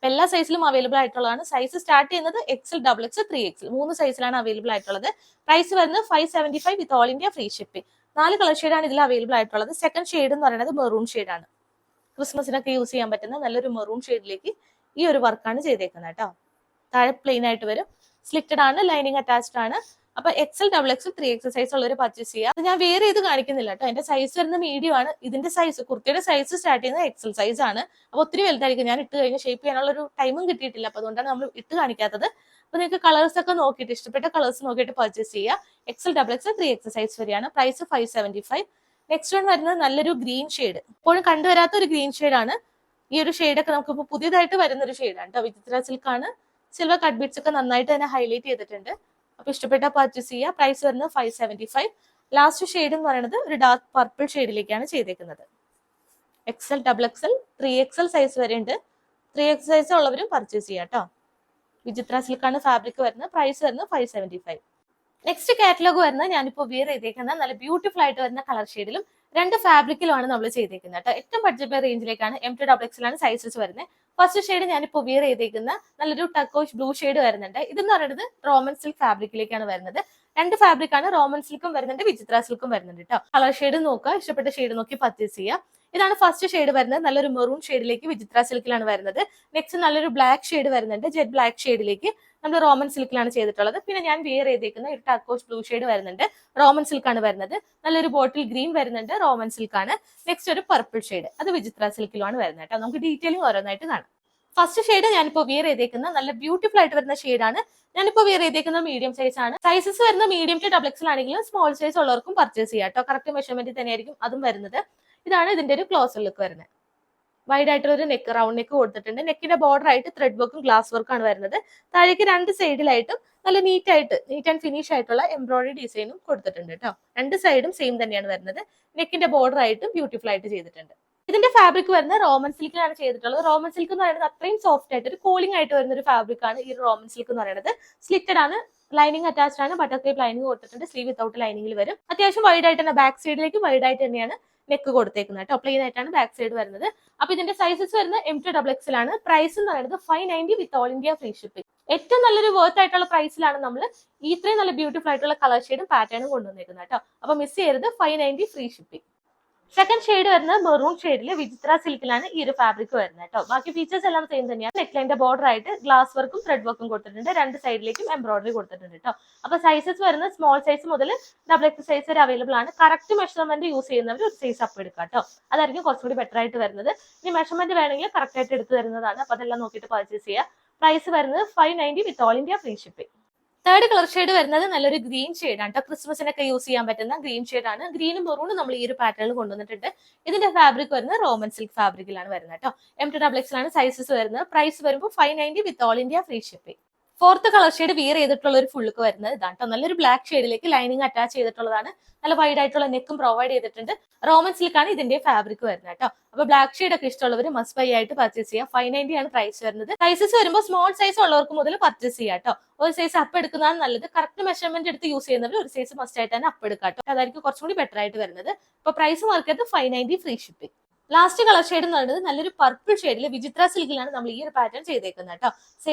Speaker 1: എല്ലാ സൈസിലും അവൈലബിൾ ആയിട്ടുള്ളതാണ്. സൈസ് സ്റ്റാർട്ട് ചെയ്യുന്നത് XL, XXL, 3XL 3 സൈസിലാണ് അവൈലബിൾ ആയിട്ടുള്ളത്. പ്രൈസ് വരുന്നത് 575 വിത്ത് all India free shipping. 4 colour ഷെയ്ഡാണ് ഇതിൽ അവൈലബിൾ ആയിട്ടുള്ളത്. സെക്കൻഡ് ഷെയ്ഡ് എന്ന് പറയുന്നത് മെറൂൺ ഷെയ്ഡാണ്. ക്രിസ്മസിനൊക്കെ യൂസ് ചെയ്യാൻ പറ്റുന്ന നല്ലൊരു മെറൂൺ ഷെയ്ഡിലേക്ക് ഈ ഒരു വർക്കാണ് ചെയ്തേക്കുന്നത് കേട്ടോ. താഴെ പ്ലെയിൻ ആയിട്ട് വരും. സ്ലിറ്റഡ് ആണ്, ലൈനിങ് അറ്റാച്ച്ഡ് ആണ്. അപ്പൊ XL, XXL, 3XL സൈസ് ഉള്ളവർ പർച്ചേസ് ചെയ്യുക. അത് ഞാൻ വേറെ ഇത് കാണിക്കുന്നില്ല കേട്ടോ. എന്റെ സൈസ് വരുന്ന മീഡിയം ആണ്. ഇതിന്റെ സൈസ്, കുർത്തിയുടെ സൈസ് സ്റ്റാർട്ട് ചെയ്യുന്നത് XL സൈസ് ആണ്. അപ്പൊ ഒത്തിരി വലുതായിരിക്കും. ഞാൻ ഇട്ട് കഴിഞ്ഞ് ഷേപ്പ് ചെയ്യാനുള്ള ഒരു ടൈമും കിട്ടിയിട്ടില്ല. അപ്പൊ അതുകൊണ്ടാണ് നമ്മൾ ഇട്ട് കാണിക്കാത്തത്. അപ്പൊ നിങ്ങൾക്ക് കളേഴ്സ് ഒക്കെ നോക്കിയിട്ട് ഇഷ്ടപ്പെട്ട കളേഴ്സ് നോക്കിയിട്ട് പർച്ചേസ് ചെയ്യുക. XL, XXL, 3XL സൈസ് വരെയാണ്. പ്രൈസ് 575. നെക്സ്റ്റ് വൺ വരുന്നത് നല്ലൊരു ഗ്രീൻ ഷെയ്ഡ്, ഇപ്പോഴും കണ്ടുവരാത്ത ഒരു ഗ്രീൻ ഷെയ്ഡാണ്. ഈ ഒരു ഷെയ്ഡൊക്കെ നമുക്ക് ഇപ്പോൾ പുതിയതായിട്ട് വരുന്ന ഒരു ഷെയ്ഡാണ് കേട്ടോ. വിചിത്ര സിൽക്ക് ആണ്. സിൽവർ കട്ട് ബീഡ്സ് ഒക്കെ നന്നായിട്ട് തന്നെ ഹൈലൈറ്റ് ചെയ്തിട്ടുണ്ട്. അപ്പൊ ഇഷ്ടപ്പെട്ട പർച്ചേസ് ചെയ്യുക. പ്രൈസ് വരുന്നത് 575. ലാസ്റ്റ് ഷെയ്ഡ് എന്ന് പറയുന്നത് ഒരു ഡാർക്ക് പർപ്പിൾ ഷെയ്ഡിലേക്കാണ് ചെയ്തേക്കുന്നത്. XL, XXL, 3XL സൈസ് വരെ ഉണ്ട്. 3XL സൈസ് ഉള്ളവരും പർച്ചേസ് ചെയ്യാം കേട്ടോ. വിചിത്ര സിൽക്ക് ആണ് ഫാബ്രിക് വരുന്നത്. പ്രൈസ് വരുന്നത് 575. നെക്സ്റ്റ് കാറ്റലോഗ് വരുന്നത് ഞാനിപ്പോൾ വിയർ ചെയ്തേക്കുന്ന നല്ല ബ്യൂട്ടിഫുൾ ആയിട്ട് വരുന്ന കളർ ഷെയ്ഡിലും 2 ഫാബ്രിക്കിലുമാണ് നമ്മൾ ചെയ്തേക്കുന്നത് കേട്ടോ. ഏറ്റവും ബഡ്ജറ്റ് റേഞ്ചിലേക്കാണ്. M2 XXL ആണ് സൈസസ് വരുന്നത്. ഫസ്റ്റ് ഷെയ്ഡ് ഞാനിപ്പോൾ വിയർ ചെയ്തേക്കുന്ന നല്ലൊരു ടക്കോഷ് ബ്ലൂ ഷെയ്ഡ് വരുന്നുണ്ട്. ഇതെന്ന് പറയുന്നത് റോമൻ സിൽക്ക് ഫാബ്രിക്കിലേക്കാണ് വരുന്നത്. 2 ഫാബ്രിക് ആണ്. റോമൻ സിൽക്കും വരുന്നുണ്ട്, വിചിത്ര സിൽക്കും വരുന്നുണ്ട് കേട്ടോ. കളർ ഷെയ്ഡ് നോക്കുക, ഇഷ്ടപ്പെട്ട ഷെയ്ഡ് നോക്കി പർച്ചേസ് ചെയ്യുക. ഇതാണ് ഫസ്റ്റ് ഷെയ്ഡ് വരുന്നത്. നല്ലൊരു മെറൂൺ ഷെയ്ഡിലേക്ക് വിചിത്ര സിൽക്കിലാണ് വരുന്നത്. നെക്സ്റ്റ് നല്ലൊരു ബ്ലാക്ക് ഷെയ്ഡ് വരുന്നുണ്ട്. ജെറ്റ് ബ്ലാക്ക് ഷെയ്ഡിലേക്ക് നമ്മൾ റോമൻ സിൽക്കിലാണ് ചെയ്തിട്ടുള്ളത്. പിന്നെ ഞാൻ വിയർ ചെയ്തേക്കുന്ന ഒരു ടർക്കോഷ് ബ്ലൂ ഷെയ്ഡ് വരുന്നുണ്ട്. റോമൻ സിൽക്ക് ആണ് വരുന്നത്. നല്ലൊരു ബോട്ടിൽ ഗ്രീൻ വരുന്നുണ്ട്, റോമൻ സിൽക്ക് ആണ്. നെക്സ്റ്റ് ഒരു പർപ്പിൾ ഷെയ്ഡ്, അത് വിചിത്ര സിൽക്കിലാണ് വരുന്നത് കേട്ടോ. നമുക്ക് ഡീറ്റെയിലിംഗ് ഓരോന്നായിട്ട് കാണാം. ഫസ്റ്റ് ഷെയ്ഡ് ഞാനിപ്പോൾ വിയർ ചെയ്തേക്കുന്ന നല്ല ബ്യൂട്ടിഫുൾ ആയിട്ട് വരുന്ന ഷെയ്ഡാണ്. ഞാനിപ്പോൾ വിയർ ചെയ്തേക്കുന്ന മീഡിയം സൈസ് ആണ്. സൈസസ് വരുന്ന മീഡിയം ടു XXL ആണെങ്കിലും സ്മോൾ സൈസ് ഉള്ളവർക്കും പർച്ചേസ് ചെയ്യാം കേട്ടോ. കറക്റ്റ് മെഷർമെന്റ് തന്നെയായിരിക്കും അതും വരുന്നത്. ഇതാണ് ഇതിന്റെ ഒരു ക്ലോസർ ലുക്ക് വരുന്നത്. വൈഡ് ആയിട്ടുള്ള ഒരു നെക്ക്, റൗണ്ട് നെക്ക് കൊടുത്തിട്ടുണ്ട്. നെക്കിന്റെ ബോർഡർ ആയിട്ട് ത്രെഡ് വർക്കും ഗ്ലാസ് വർക്കും ആണ് വരുന്നത്. താഴേക്ക് 2 സൈഡിലായിട്ടും നല്ല നീറ്റ് ആൻഡ് ഫിനിഷ് ആയിട്ടുള്ള എംബ്രോയിഡറി ഡിസൈനും കൊടുത്തിട്ടുണ്ട് കേട്ടോ. 2 സൈഡും സെയിം തന്നെയാണ് വരുന്നത്. നെക്കിന്റെ ബോർഡർ ആയിട്ടും ബ്യൂട്ടിഫുൾ ആയിട്ട് ചെയ്തിട്ടുണ്ട്. ഇതിന്റെ ഫാബ്രിക് വരുന്നത് റോമൻ സിൽക്കിലാണ് ചെയ്തിട്ടുള്ളത്. റോമൻ സിൽക്ക് എന്ന് പറയുന്നത് അത്രയും സോഫ്റ്റ് ആയിട്ട് ഒരു കൂളിംഗ് ആയിട്ട് വരുന്ന ഒരു ഫാബ്രിക് ആണ് ഈ റോമൻ സിൽക്ക് എന്ന് പറയുന്നത്. സ്ലിറ്റഡ് ആണ്, ലൈനിങ് അറ്റാച്ച്ഡ് ആണ്, ബട്ടർ ക്രീപ്പ് ലൈനിങ് കൊടുത്തിട്ടുണ്ട്, സ്ലീവ് വിത്തൗട്ട് ലൈനിങ്ങിൽ വരും. അത്യാവശ്യം വൈഡ് ആയിട്ട് തന്നെ ബാക്ക് സൈഡിലേക്ക് വൈഡ് ആയിട്ട് തന്നെയാണ് നെക്ക് കൊടുത്തേക്കുന്നത് കേട്ടോ. പ്ലെയിൻ ആയിട്ടാണ് ബാക്ക് സൈഡ് വരുന്നത്. അപ്പൊ ഇതിന്റെ സൈസസ് വരുന്നത് M2XX ആണ്. പ്രൈസ് എന്ന് പറയുന്നത് 590 with all India free shipping. ഏറ്റവും നല്ലൊരു വർത്ത് ആയിട്ടുള്ള പ്രൈസിലാണ് നമ്മൾ ഇത്രയും നല്ല ബ്യൂട്ടിഫുൾ ആയിട്ടുള്ള കളർ ഷെയ്ഡും പാറ്റേണും കൊണ്ടുവന്നിരിക്കുന്നത് കേട്ടോ. അപ്പൊ മിസ് ചെയ്യരുത്, 590 ഫ്രീ ഷിപ്പിംഗ്. സെക്കൻഡ് ഷെയ്ഡ് വരുന്നത് മെറൂൺ ഷെയ്ഡിൽ വിചിത്ര സിൽക്കിലാണ് ഈ ഒരു ഫാബ്രിക് വരുന്നത് കേട്ടോ. ബാക്കി ഫീച്ചേഴ്സ് എല്ലാം സെയിം തന്നെയാണ്. നെക്ലൈന്റെ ബോർഡർ ആയിട്ട് ഗ്ലാസ് വർക്കും ത്രെഡ് വർക്കും കൊടുത്തിട്ടുണ്ട്, രണ്ട് സൈഡിലേക്കും എംബ്രോയിഡറി കൊടുത്തിട്ടുണ്ട് കേട്ടോ. അപ്പൊ സൈസസ് വരുന്നത് സ്മോൾ സൈസ് മുതൽ XX സൈസ് വരെ അവൈലബിൾ ആണ്. കറക്റ്റ് മെഷർമെന്റ് യൂസ് ചെയ്യുന്നവർ ഒരു സൈസ് അപ്പ് എടുക്കാം കേട്ടോ. അതായിരിക്കും കുറച്ചുകൂടി ബെറ്റർ ആയിട്ട് വരുന്നത്. ഇനി മെഷർമെന്റ് വേണമെങ്കിൽ കറക്റ്റ് ആയിട്ട് എടുത്തു തരുന്നതാണ്. അപ്പൊ അതെല്ലാം നോക്കിയിട്ട് പർച്ചേസ് ചെയ്യുക. പ്രൈസ് വരുന്നത് 590 with all India free shipping. Third colour shade വരുന്നത് നല്ലൊരു ഗ്രീൻ ഷെയ്ഡാണ് കേട്ടോ. ക്രിസ്മസിനൊക്കെ യൂസ് ചെയ്യാൻ പറ്റുന്ന ഗ്രീൻ ഷെയ്ഡാണ്. ഗ്രീനും മെറൂണും നമ്മൾ ഈ ഒരു പാറ്റേണിൽ കൊണ്ടുവന്നിട്ടുണ്ട്. ഇതിന്റെ ഫാബ്രിക് വരുന്നത് റോമൻ സിൽക്ക് ഫാബ്രിക്കിലാണ് വരുന്നത് കേട്ടോ. M2XX ആണ് സൈസസ് വരുന്നത്. പ്രൈസ് വരുമ്പോൾ 590 with all India free shipping. Fourth colour shade wear ചെയ്തിട്ടുള്ള ഒരു ഫുൾ ലുക്ക് വരുന്നത് ഇതാണ് കേട്ടോ. നല്ലൊരു ബ്ലാക്ക് ഷെയ്ഡിലേക്ക് ലൈനിങ് അറ്റാച്ച് ചെയ്തിട്ടുള്ളതാണ്. നല്ല വൈഡ് ആയിട്ടുള്ള നെക്കും പ്രൊവൈഡ് ചെയ്തിട്ടുണ്ട്. റോമൻ സിൽക്ക് ആണ് ഇതിന്റെ ഫാബ്രിക് വരുന്നത് കേട്ടോ. അപ്പൊ ബ്ലാക്ക് ഷെയ്ഡ് ഒക്കെ ഇഷ്ടമുള്ളവർ മസ്റ്റ് ബൈ ആയിട്ട് പർച്ചേസ് ചെയ്യുക. 590 ആണ് പ്രൈസ് വരുന്നത്. സൈസസ് വരുമ്പോൾ സ്മോൾ സൈസ് ഉള്ളവർക്ക് മുതൽ പർച്ചേസ് ചെയ്യാം കേട്ടോ. ഒരു സൈസ് അപ്പ് എടുക്കുന്നതാണ് നല്ലത്. കറക്റ്റ് മെഷർമെന്റ് എടുത്ത് യൂസ് ചെയ്യുന്നവർ ഒരു സൈസ് മസ്റ്റ് ആയിട്ട് തന്നെ അപ്പ് എടുക്കാം കേട്ടോ. അതായിരിക്കും കുറച്ചും കൂടി ബെറ്റർ ആയിട്ട് വരുന്നത്. അപ്പൊ price market 590 free shipping. Last colour shade എന്ന് പറയുന്നത് നല്ലൊരു പർപ്പിൾ ഷെയ്ഡിൽ വിചിത്ര സിൽക്കിലാണ് നമ്മൾ ഈ ഒരു പാറ്റേൺ ചെയ്തേക്കുന്നത് കേട്ടോ.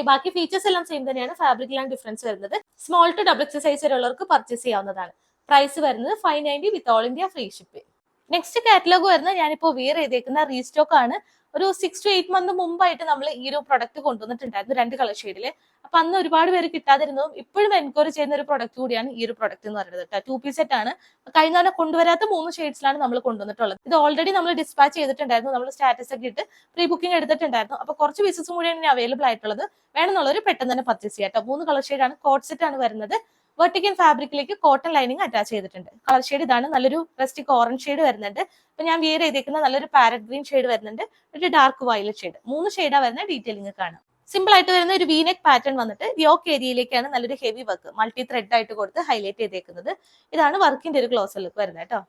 Speaker 1: ബാക്കി ഫീച്ചേഴ്സ് എല്ലാം സെയിം തന്നെയാണ്. ഫാബ്രിക്കിലാണ് ഡിഫറൻസ് വരുന്നത്. സ്മോൾ ടു XX സൈസ് വരെയുള്ളവർക്ക് പർച്ചേസ് ചെയ്യാവുന്നതാണ്. പ്രൈസ് വരുന്നത് 590 with all India free shipping. Next catalogue വരുന്നത് ഞാനിപ്പോ വിയർ ചെയ്തേക്കുന്ന റീസ്റ്റോക്ക് ആണ്. ഒരു 6 to 8 months മുമ്പായിട്ട് നമ്മൾ ഈ ഒരു പ്രൊഡക്റ്റ് കൊണ്ടുവന്നിട്ടുണ്ടായിരുന്നു, രണ്ട് കളർ ഷെയ്ഡില്. അപ്പൊ അന്ന് ഒരുപാട് പേര് കിട്ടാതിരുന്നതും ഇപ്പോഴും എൻക്വയറി ചെയ്യുന്ന ഒരു പ്രൊഡക്റ്റ് കൂടിയാണ് ഈ ഒരു പ്രൊഡക്റ്റ് എന്ന് പറയുന്നത് കേട്ടോ. 2 piece സെറ്റ് ആണ്. കഴിഞ്ഞ തവണ കൊണ്ടുവരാത്ത 3 ഷെയ്ഡ്സിലാണ് നമ്മൾ കൊണ്ടുവന്നിട്ടുള്ളത്. ഇത് ഓൾറെഡി നമ്മൾ ഡിസ്പാച്ച് ചെയ്തിട്ടുണ്ടായിരുന്നു. നമ്മൾ സ്റ്റാറ്റസ് ഒക്കെ ഇട്ട് പ്രീ ബുക്കിംഗ് എടുത്തിട്ടുണ്ടായിരുന്നു. അപ്പൊ കുറച്ച് പീസസും കൂടിയാണ് അവൈലബിൾ ആയിട്ടുള്ളത്. വേണമെന്നുള്ളവർ പെട്ടെന്ന് തന്നെ പർച്ചേസ് ചെയ്യാം കേട്ടോ. 3 കളർ ഷെയ്ഡാണ്. കോട്ട് സെറ്റ് ആണ് വരുന്നത്. വെർട്ടിക്കൽ ഫാബ്രിക്കിലേക്ക് കോട്ടൺ ലൈനിങ് അറ്റാച്ച് ചെയ്തിട്ടുണ്ട്. കളർ ഷെയ്ഡ് ഇതാണ്. നല്ലൊരു റസ്റ്റിക് ഓറഞ്ച് ഷെയ്ഡ് വരുന്നുണ്ട്. അപ്പൊ ഞാൻ വിയർ ചെയ്തേക്കുന്ന നല്ലൊരു പാരറ്റ് ഗ്രീൻ ഷെയ്ഡ് വരുന്നുണ്ട്. ഒരു ഡാർക്ക് വയലറ്റ് ഷെയ്ഡ്. 3 ഷെയ്ഡാ വരുന്ന ഡീറ്റെയിലിംഗ് കാണാം. സിമ്പിൾ ആയിട്ട് വരുന്ന ഒരു വീനെക്ക് പാറ്റേൺ വന്നിട്ട് യോക്ക് ഏരിയയിലേക്കാണ് നല്ലൊരു ഹെവി വർക്ക് മൾട്ടി ത്രെഡ് ആയിട്ട് കൊടുത്ത് ഹൈലൈറ്റ് ചെയ്തേക്കുന്നത്. ഇതാണ് വർക്കിന്റെ ഒരു ക്ലോസർ ലുക്ക് വരുന്നത് കേട്ടോ.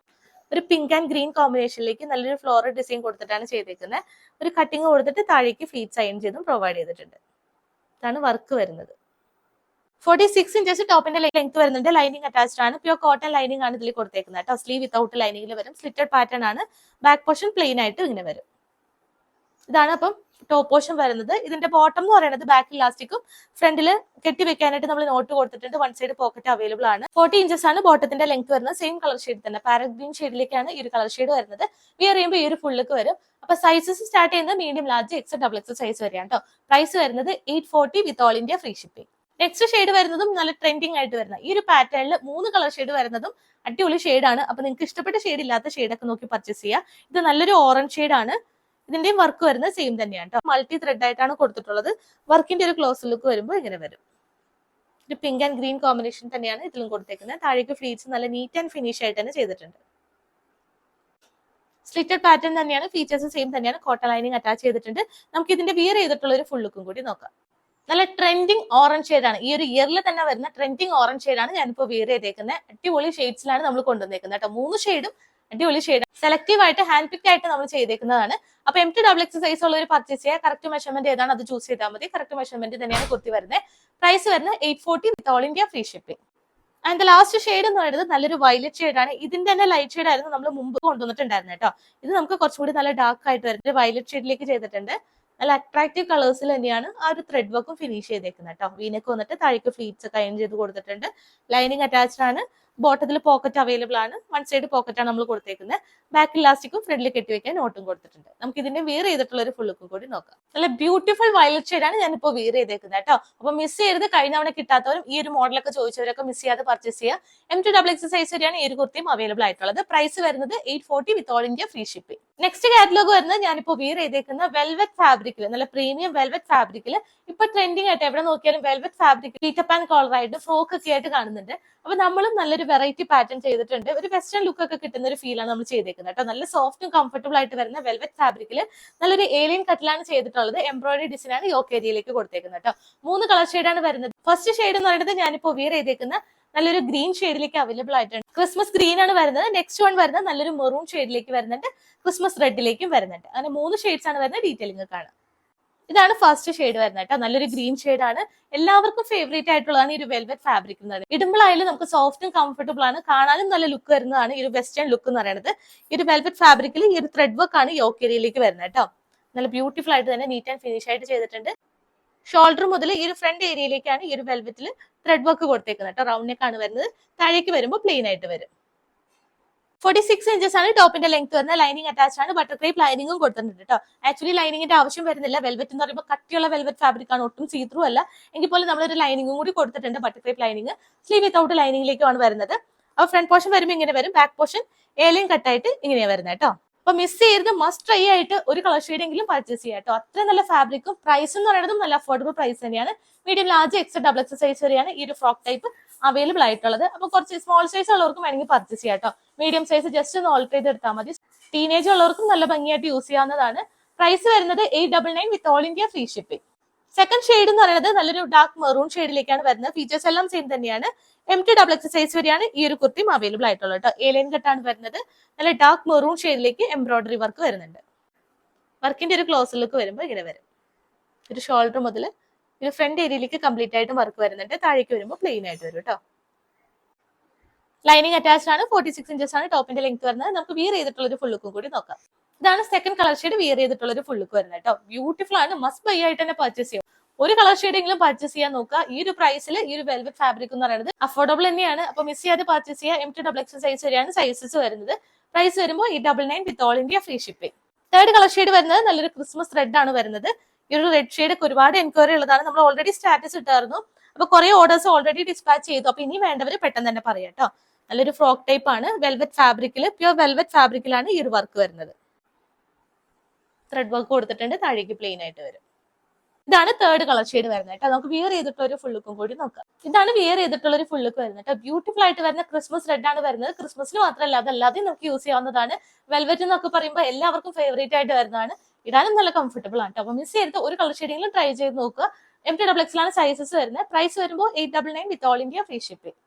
Speaker 1: ഒരു പിങ്ക് ആൻഡ് ഗ്രീൻ കോമ്പിനേഷനിലേക്ക് നല്ലൊരു ഫ്ലോറൽ ഡിസൈൻ കൊടുത്തിട്ടാണ് ചെയ്തേക്കുന്നത്. ഒരു കട്ടിങ് കൊടുത്തിട്ട് താഴേക്ക് ഫീറ്റ് സൈൻ ചെയ്തും പ്രൊവൈഡ് ചെയ്തിട്ടുണ്ട്. ഇതാണ് വർക്ക് വരുന്നത്. 46 ഇഞ്ചസ് ടോപ്പിന്റെ ലെങ്ത് വരുന്നുണ്ട്. ലൈനിങ് അറ്റാച്ച്ഡ് ആണ്. പ്യൂർ കോട്ടൺ ലൈനിങ് ആണ് ഇതിൽ കൊടുത്തേക്കുന്നത് കേട്ടോ. സ്ലീവ് വിത്തൗട്ട് ലൈനിങ്ങിൽ വരും. സ്ലിറ്റഡ് പാറ്റേൺ ആണ്. ബാക്ക് പോർഷൻ പ്ലെയിൻ ആയിട്ട് ഇങ്ങനെ വരും. ഇതാണ് അപ്പം ടോപ്പ് പോർഷൻ വരുന്നത്. ഇതിന്റെ ബോട്ടം എന്ന് പറയുന്നത് ബാക്ക് ഇലാസ്റ്റിക്കും ഫ്രണ്ടില് കെട്ടി വെക്കാനായിട്ട് നമ്മൾ നോട്ട് കൊടുത്തിട്ടുണ്ട്. വൺ സൈഡ് പോക്കറ്റ് അവൈലബിൾ ആണ്. 40 ഇഞ്ചസ് ആണ് ബോട്ടത്തിന്റെ ലെങ്ത് വരുന്നത്. സെയിം കളർ ഷെയ്ഡ് തന്നെ പാരറ്റ് ഗ്രീൻ ഷെയ്ഡിലേക്കാണ് ഈ ഒരു കളർ ഷെയ്ഡ് വരുന്നത്. വിയർ ചെയ്യുമ്പോൾ ഈ ഒരു ഫുള്ളിലേക്ക് വരും. അപ്പൊ സൈസസ് സ്റ്റാർട്ട് ചെയ്യുന്നത് മീഡിയം, ലാർജ്, XXL സൈസ് വരെയാണ് കേട്ടോ. പ്രൈസ് വരുന്നത് 840 വിത്ത് all India free shipping. Next shade വരുന്നതും നല്ല ട്രെൻഡിങ് ആയിട്ട് വരുന്ന ഈ ഒരു പാറ്റേണിൽ 3 കളർ ഷെയ്ഡ് വരുന്നതും അടിപൊളി ഷെയ്ഡാണ്. അപ്പൊ നിങ്ങൾക്ക് ഇഷ്ടപ്പെട്ട ഷെയ്ഡ് ഇല്ലാത്ത ഷെയ്ഡൊക്കെ നോക്കി പർച്ചേസ് ചെയ്യുക. ഇത് നല്ലൊരു ഓറഞ്ച് ഷെയ്ഡാണ്. ഇതിന്റെയും വർക്ക് വരുന്നത് സെയിം തന്നെയാണ് കേട്ടോ. മൾട്ടി ത്രെഡ് ആയിട്ടാണ് കൊടുത്തിട്ടുള്ളത്. വർക്കിന്റെ ഒരു ക്ലോസ് ലുക്ക് വരുമ്പോൾ ഇങ്ങനെ വരും. ഒരു പിങ്ക് ആൻഡ് ഗ്രീൻ കോമ്പിനേഷൻ തന്നെയാണ് ഇതിലും കൊടുത്തേക്കുന്നത്. താഴേക്ക് ഫ്ലീറ്റ്സ് നല്ല നീറ്റ് ആൻഡ് ഫിനിഷ് ആയിട്ട് തന്നെ ചെയ്തിട്ടുണ്ട്. സ്ലിറ്റഡ് പാറ്റേൺ തന്നെയാണ്. ഫീച്ചേഴ്സ് സെയിം തന്നെയാണ്. കോട്ടൺ ലൈനിങ് അറ്റാച്ച് ചെയ്തിട്ടുണ്ട്. നമുക്ക് ഇതിന്റെ വിയർ ചെയ്തിട്ടുള്ള ഒരു ഫുൾ ലുക്കും കൂടി നോക്കാം. നല്ല ട്രെൻഡിങ് ഓറഞ്ച് ഷെയ്ഡാണ്. ഈ ഒരു ഇയറിൽ തന്നെ വരുന്ന ട്രെൻഡിങ് ഓറഞ്ച് ഷെയ്ഡാണ് ഞാനിപ്പോൾ വിയർ ചെയ്തേക്കുന്നത്. അടിപൊളി ഷെയ്ഡ്സിലാണ് നമ്മൾ കൊണ്ടുവന്നേക്കുന്നത് കേട്ടോ. 3 ഷെയ്ഡും അടിപൊളി ഷെയ്ഡ്. സെലക്റ്റീവ് ആയിട്ട് ഹാൻഡ് പിക്ക് ആയിട്ട് നമ്മൾ ചെയ്തേക്കുന്നതാണ്. അപ്പൊ M2XX സൈസ് ഉള്ള ഒരു പർച്ചേസ് ചെയ്യുക. കറക്റ്റ് മെഷർമെന്റ് ഏതാണ് അത് ചൂസ് ചെയ്താൽ മതി. കറക്റ്റ് മെഷർമെന്റ് തന്നെയാണ് കുർത്തി വരുന്നത്. പ്രൈസ് വരുന്നത് 840 വിത്ത് all India free shipping. And last shade എന്ന് പറയുന്നത് നല്ലൊരു വയലറ്റ് ഷെയ്ഡാണ്. ഇതിന്റെ തന്നെ ലൈറ്റ് ഷെയ്ഡ് ആയിരുന്നു നമ്മൾ മുമ്പ് കൊണ്ടുവന്നിട്ടുണ്ടായിരുന്നു കേട്ടോ. ഇത് നമുക്ക് കുറച്ചുകൂടി നല്ല ഡാർക്ക് ആയിട്ട് വരുന്നത് വയലറ്റ് ഷെയ്ഡിലേക്ക് ചെയ്തിട്ടുണ്ട്. നല്ല അട്രാക്റ്റീവ് കളേഴ്സിൽ തന്നെയാണ് ആ ഒരു ത്രെഡ് വർക്കും ഫിനിഷ് ചെയ്തേക്കുന്നത് കേട്ടോ. വീനക്ക് വന്നിട്ട് താഴേക്ക് ഫ്ലീറ്റ്സ് ഒക്കെ അയൺ ചെയ്ത് കൊടുത്തിട്ടുണ്ട്. ലൈനിങ് അറ്റാച്ച്ഡ് ആണ്. ബോട്ടത്തിൽ പോക്കറ്റ് അവൈലബിൾ ആണ്. വൺ സൈഡ് പോക്കറ്റാണ് നമ്മൾ കൊടുത്തേക്കുന്നത്. ബാക്ക് ഇലാസ്റ്റിക്കും ഫ്രണ്ടിൽ കെട്ടിവെക്കാൻ നോട്ടും കൊടുത്തിട്ടുണ്ട്. നമുക്ക് ഇതിന്റെ വിയർ ചെയ്തിട്ടുള്ള ഒരു ഫുൾ ലുക്കും കൂടി നോക്കാം. നല്ല ബ്യൂട്ടിഫുൾ വയലറ്റ് ഷെയ്ഡാണ് ഞാനിപ്പോൾ വിയർ ചെയ്തേക്കുന്നത് കേട്ടോ. അപ്പൊ മിസ് ചെയ്ത് കഴിഞ്ഞ തവണ കിട്ടാത്തവരും ഈ ഒരു മോഡലൊക്കെ ചോദിച്ചവരൊക്കെ മിസ് ചെയ്യാതെ പർച്ചേസ് ചെയ്യുക. M2XX സൈസ് വരെയാണ് ഈ ഒരു കുർത്തിയും അവൈലബിൾ ആയിട്ടുള്ളത്. പ്രൈസ് വരുന്നത് 840 വിത്ത് all India free shipping. Next catalogue വരുന്നത് ഞാനിപ്പോൾ വിയർ ചെയ്തേക്കുന്ന വെൽവെറ്റ് ഫാബ്രിക്കിൽ, നല്ല പ്രീമിയം വെൽവെറ്റ് ഫാബ്രിക്കിൽ ഇപ്പൊ ട്രെൻഡിങ് ആയിട്ട് എവിടെ നോക്കിയാലും velvet fabric Peter Pan collar ആയിട്ട് ഫ്രോക്ക് ഒക്കെ ആയിട്ട് കാണുന്നുണ്ട്. അപ്പൊ നമ്മളും നല്ലൊരു വെറൈറ്റി പാറ്റേൺ ചെയ്തിട്ടുണ്ട്. ഒരു വെസ്റ്റേൺ ലുക്ക് ഒക്കെ കിട്ടുന്ന ഒരു ഫീലാണ് നമ്മൾ ചെയ്തേക്കുന്നത് കേട്ടോ. നല്ല സോഫ്റ്റും കംഫർട്ടബിൾ ആയിട്ട് വരുന്ന വെൽവെറ്റ് ഫാബ്രിക്കിൽ നല്ലൊരു ഏലിയൻ കട്ടിലാണ് ചെയ്തിട്ടുള്ളത്. എംബ്രോയിഡറി ഡിസൈൻ ആണ് യോക്ക് ഏരിയയിലേക്ക് കൊടുത്തേക്കുന്നത് കേട്ടോ. 3 കളർ ഷെയ്ഡാണ് വരുന്നത്. ഫസ്റ്റ് ഷെയ്ഡ് എന്ന് പറയുന്നത് ഞാനിപ്പോൾ വിയർ ചെയ്തേക്കുന്ന നല്ലൊരു ഗ്രീൻ ഷെയ്ഡിലേക്ക് അവൈലബിൾ ആയിട്ടുണ്ട്. ക്രിസ്മസ് ഗ്രീൻ ആണ് വരുന്നത്. നെക്സ്റ്റ് വൺ വരുന്നത് നല്ലൊരു മെറൂൺ ഷെയ്ഡിലേക്ക് വരുന്നുണ്ട്. ക്രിസ്മസ് റെഡിലേക്കും വരുന്നുണ്ട്. അങ്ങനെ 3 ഷെയ്ഡ്സ് ആണ് വരുന്നത്. ഡീറ്റെയിലിംഗ് കാണാം. ഇതാണ് ഫസ്റ്റ് ഷെയ്ഡ് വരുന്നത് കേട്ടോ. നല്ലൊരു ഗ്രീൻ ഷെയ്ഡാണ്. എല്ലാവർക്കും ഫേവറേറ്റ് ആയിട്ടുള്ളതാണ് ഈ ഒരു വെൽവെറ്റ് ഫാബ്രിക് എന്ന് പറയുന്നത്. ഇടുമ്പോഴായാലും നമുക്ക് സോഫ്റ്റും കംഫർട്ടബിൾ ആണ്, കാണാനും നല്ല ലുക്ക് വരുന്നതാണ് ഈ ഒരു വെസ്റ്റേൺ ലുക്ക് എന്ന് പറയുന്നത്. ഈ ഒരു വെൽവെറ്റ് ഫാബ്രിക്കിൽ ഈ ഒരു ത്രെഡ് വർക്ക് ആണ് യോക്ക് ഏരിയയിലേക്ക് വരുന്നത് കേട്ടോ. നല്ല ബ്യൂട്ടിഫുൾ ആയിട്ട് തന്നെ നീറ്റ് ആൻഡ് ഫിനിഷ് ആയിട്ട് ചെയ്തിട്ടുണ്ട്. ഷോൾഡർ മുതൽ ഈ ഒരു ഫ്രണ്ട് ഏരിയയിലേക്കാണ് ഈ ഒരു വെൽവെറ്റിൽ ത്രെഡ് വർക്ക് കൊടുത്തേക്കുന്നത് കേട്ടോ. റൗണ്ട് നെക്ക് ആണ് വരുന്നത്. താഴേക്ക് വരുമ്പോൾ പ്ലെയിൻ ആയിട്ട് വരും. 46 inches ആണ് ടോപ്പിന്റെ ലെങ്ത് വരുന്നത്. ലൈനിങ് അറ്റാച്ച് ആണ്. ബട്ടർ ക്രേപ്പ് ലൈനിങ്ങും കൊടുത്തിട്ടുണ്ട് കേട്ടോ. ആക്ച്വലി ലൈനിങ്ങിന്റെ ആവശ്യം വരുന്നില്ല. വെൽവെറ്റ് എന്ന് പറയുമ്പോൾ കട്ടിയുള്ള വെൽവെറ്റ് ഫാബ്രിക് ആണ്, ഒട്ടും സീത്രൂ അല്ല. എങ്കിൽ പോലും നമ്മളൊരു ലൈനിങ്ങും കൂടി കൊടുത്തിട്ടുണ്ട്. Butter crepe lining sleeve without ലൈനിങ്ങിലേക്കാണ് വരുന്നത്. അപ്പൊ ഫ്രണ്ട് പോർഷൻ വരുമ്പോൾ ഇങ്ങനെ വരും. ബാക്ക് പോർഷൻ ഏലയും കട്ടായിട്ട് ഇങ്ങനെയാണ് വരുന്നത് കേട്ടോ. അപ്പൊ മിസ് ചെയ്ത് മസ്റ്റ് ട്രൈ ആയിട്ട് ഒരു കളർ ഷെയ്ഡ് എങ്കിലും പർച്ചേസ് ചെയ്യാം കേട്ടോ. അത്രയും നല്ല ഫാബ്രിക്കും പ്രൈസ് എന്ന് പറയുന്നതും നല്ല അഫോർഡബിൾ പ്രൈസ് തന്നെയാണ്. Medium large X double X size വരെയാണ് ഈ ഒരു ഫ്രോക്ക് ടൈപ്പ് അവൈലബിൾ ആയിട്ടുള്ളത്. അപ്പൊ കുറച്ച് സ്മോൾ സൈസ് ഉള്ളവർക്കും വേണമെങ്കിൽ പർച്ചേസ് ചെയ്യാം കേട്ടോ. മീഡിയം സൈസ് ജസ്റ്റ് ഒന്ന് ഓൾട്ടർ ചെയ്ത് എടുത്താൽ മതി. ടീനേജ് ഉള്ളവർക്കും നല്ല ഭംഗിയായിട്ട് യൂസ് ചെയ്യാവുന്നതാണ്. പ്രൈസ് വരുന്നത് 899 വിത്ത് all India free shipping. Second shade എന്ന് പറയുന്നത് നല്ലൊരു ഡാർക്ക് മെറൂൺ ഷെയ്ഡിലേക്കാണ് വരുന്നത്. ഫീച്ചേഴ്സ് എല്ലാം സെയിം തന്നെയാണ്. MT XX സൈസ് വരെയാണ് ഈ ഒരു കുർത്തിയും അവൈലബിൾ ആയിട്ടുള്ളത് കേട്ടോ. ഏലൈൻ കട്ടാണ് വരുന്നത്. നല്ല ഡാർക്ക് മെറൂൺ ഷെയ്ഡിലേക്ക് എംബ്രോയിഡറി വർക്ക് വരുന്നുണ്ട്. വർക്കിന്റെ ഒരു ക്ലോസ് ലുക്ക് വരുമ്പോൾ ഇങ്ങനെ വരും. ഒരു ഷോൾഡർ മുതൽ ഒരു ഫ്രണ്ട് ഏരിയയിലേക്ക് കംപ്ലീറ്റ് ആയിട്ടും വർക്ക് വരുന്നുണ്ട്. താഴേക്ക് വരുമ്പോൾ പ്ലെയിൻ ആയിട്ട് വരും കേട്ടോ. ലൈനിങ് അറ്റാച്ച്ഡ് ആണ്. 46 inches ആണ് ടോപ്പിന്റെ ലെങ്ത് വരുന്നത്. നമുക്ക് വിയർ ചെയ്തിട്ടുള്ള ഒരു ഫുൾ ലുക്കും കൂടി നോക്കാം. ഇതാണ് സെക്കൻഡ് കളർ ഷെയ്ഡ് വിയർ ചെയ്തിട്ടുള്ള ഒരു ഫുൾ ലുക്ക് വരുന്നത് കേട്ടോ. ബ്യൂട്ടിഫുൾ ആണ്. മസ്റ്റ് ബൈ ആയിട്ട് തന്നെ പർച്ചേസ് ചെയ്യും. ഒരു കളർ ഷെയ്ഡെങ്കിലും പർച്ചേസ് ചെയ്യാൻ നോക്കുക. ഈ ഒരു പ്രൈസിൽ ഈ ഒരു വെൽവെറ്റ് ഫാബ്രിക് എന്ന് പറയുന്നത് അഫോർഡബിൾ തന്നെയാണ്. അപ്പൊ മിസ് ചെയ്യാതെ പർച്ചേസ് ചെയ്യുക. MT XX സൈസ് വരെയാണ് സൈസസ് വരുന്നത്. പ്രൈസ് വരുമ്പോൾ 899 വിത്ത് all India free shipping. Third colour shade വരുന്നത് നല്ലൊരു ക്രിസ്മസ് റെഡ് ആണ് വരുന്നത്. ഈ ഒരു റെഡ് ഷെയ്ഡ് ഒരുപാട് എൻക്വയറി ഉള്ളതാണ്. നമ്മൾ ഓൾറെഡി സ്റ്റാറ്റസ് ഇട്ടായിരുന്നു. അപ്പൊ കുറെ ഓർഡേഴ്സ് ഓൾറെഡി ഡിസ്പാച്ച് ചെയ്തു. അപ്പൊ ഇനി വേണ്ടവര് പെട്ടെന്ന് തന്നെ പറയാം കേട്ടോ. നല്ലൊരു ഫ്രോക്ക് ടൈപ്പ് ആണ്. വെൽവെറ്റ് ഫാബ്രിക്കിൽ, പ്യൂർ വെൽവെറ്റ് ഫാബ്രിക്കിലാണ് ഈ ഒരു വർക്ക് വരുന്നത്. ത്രെഡ് വർക്ക് കൊടുത്തിട്ടുണ്ട്. താഴേക്ക് പ്ലെയിൻ ആയിട്ട് വരും. ഇതാണ് തേർഡ് കളർ ഷെയ്ഡ് വരുന്നത് കേട്ടോ. നമുക്ക് വിയർ ചെയ്തിട്ടുള്ള ഒരു ഫുൾ ലുക്കും കൂടി നോക്കാം. ഇതാണ് വിയർ ചെയ്തിട്ടുള്ള ഒരു ഫുൾ ലുക്ക് വരുന്നത് കേട്ടോ. ബ്യൂട്ടിഫുൾ ആയിട്ട് വരുന്ന ക്രിസ്മസ് റെഡ് ആണ് വരുന്നത്. ക്രിസ്മസിന് മാത്രമല്ല, അതല്ലാതെ നമുക്ക് യൂസ് ചെയ്യാവുന്നതാണ്. വെൽവെറ്റ് എന്നൊക്കെ പറയുമ്പോൾ എല്ലാവർക്കും ഫേവറേറ്റ് ആയിട്ട് വരുന്നതാണ്. ഇടാനും നല്ല കംഫർട്ടബിൾ ആണ് കേട്ടോ. അപ്പൊ മിസ് ചെയ്തിട്ട് ഒരു കളർ ഷെയ്ഡിലും ട്രൈ ചെയ്ത് നോക്കുക. MT XX ലാണ് സൈസസ് വരുന്നത്. പ്രൈസ് വരുമ്പോൾ 899 വിത്ത് all India free shipping.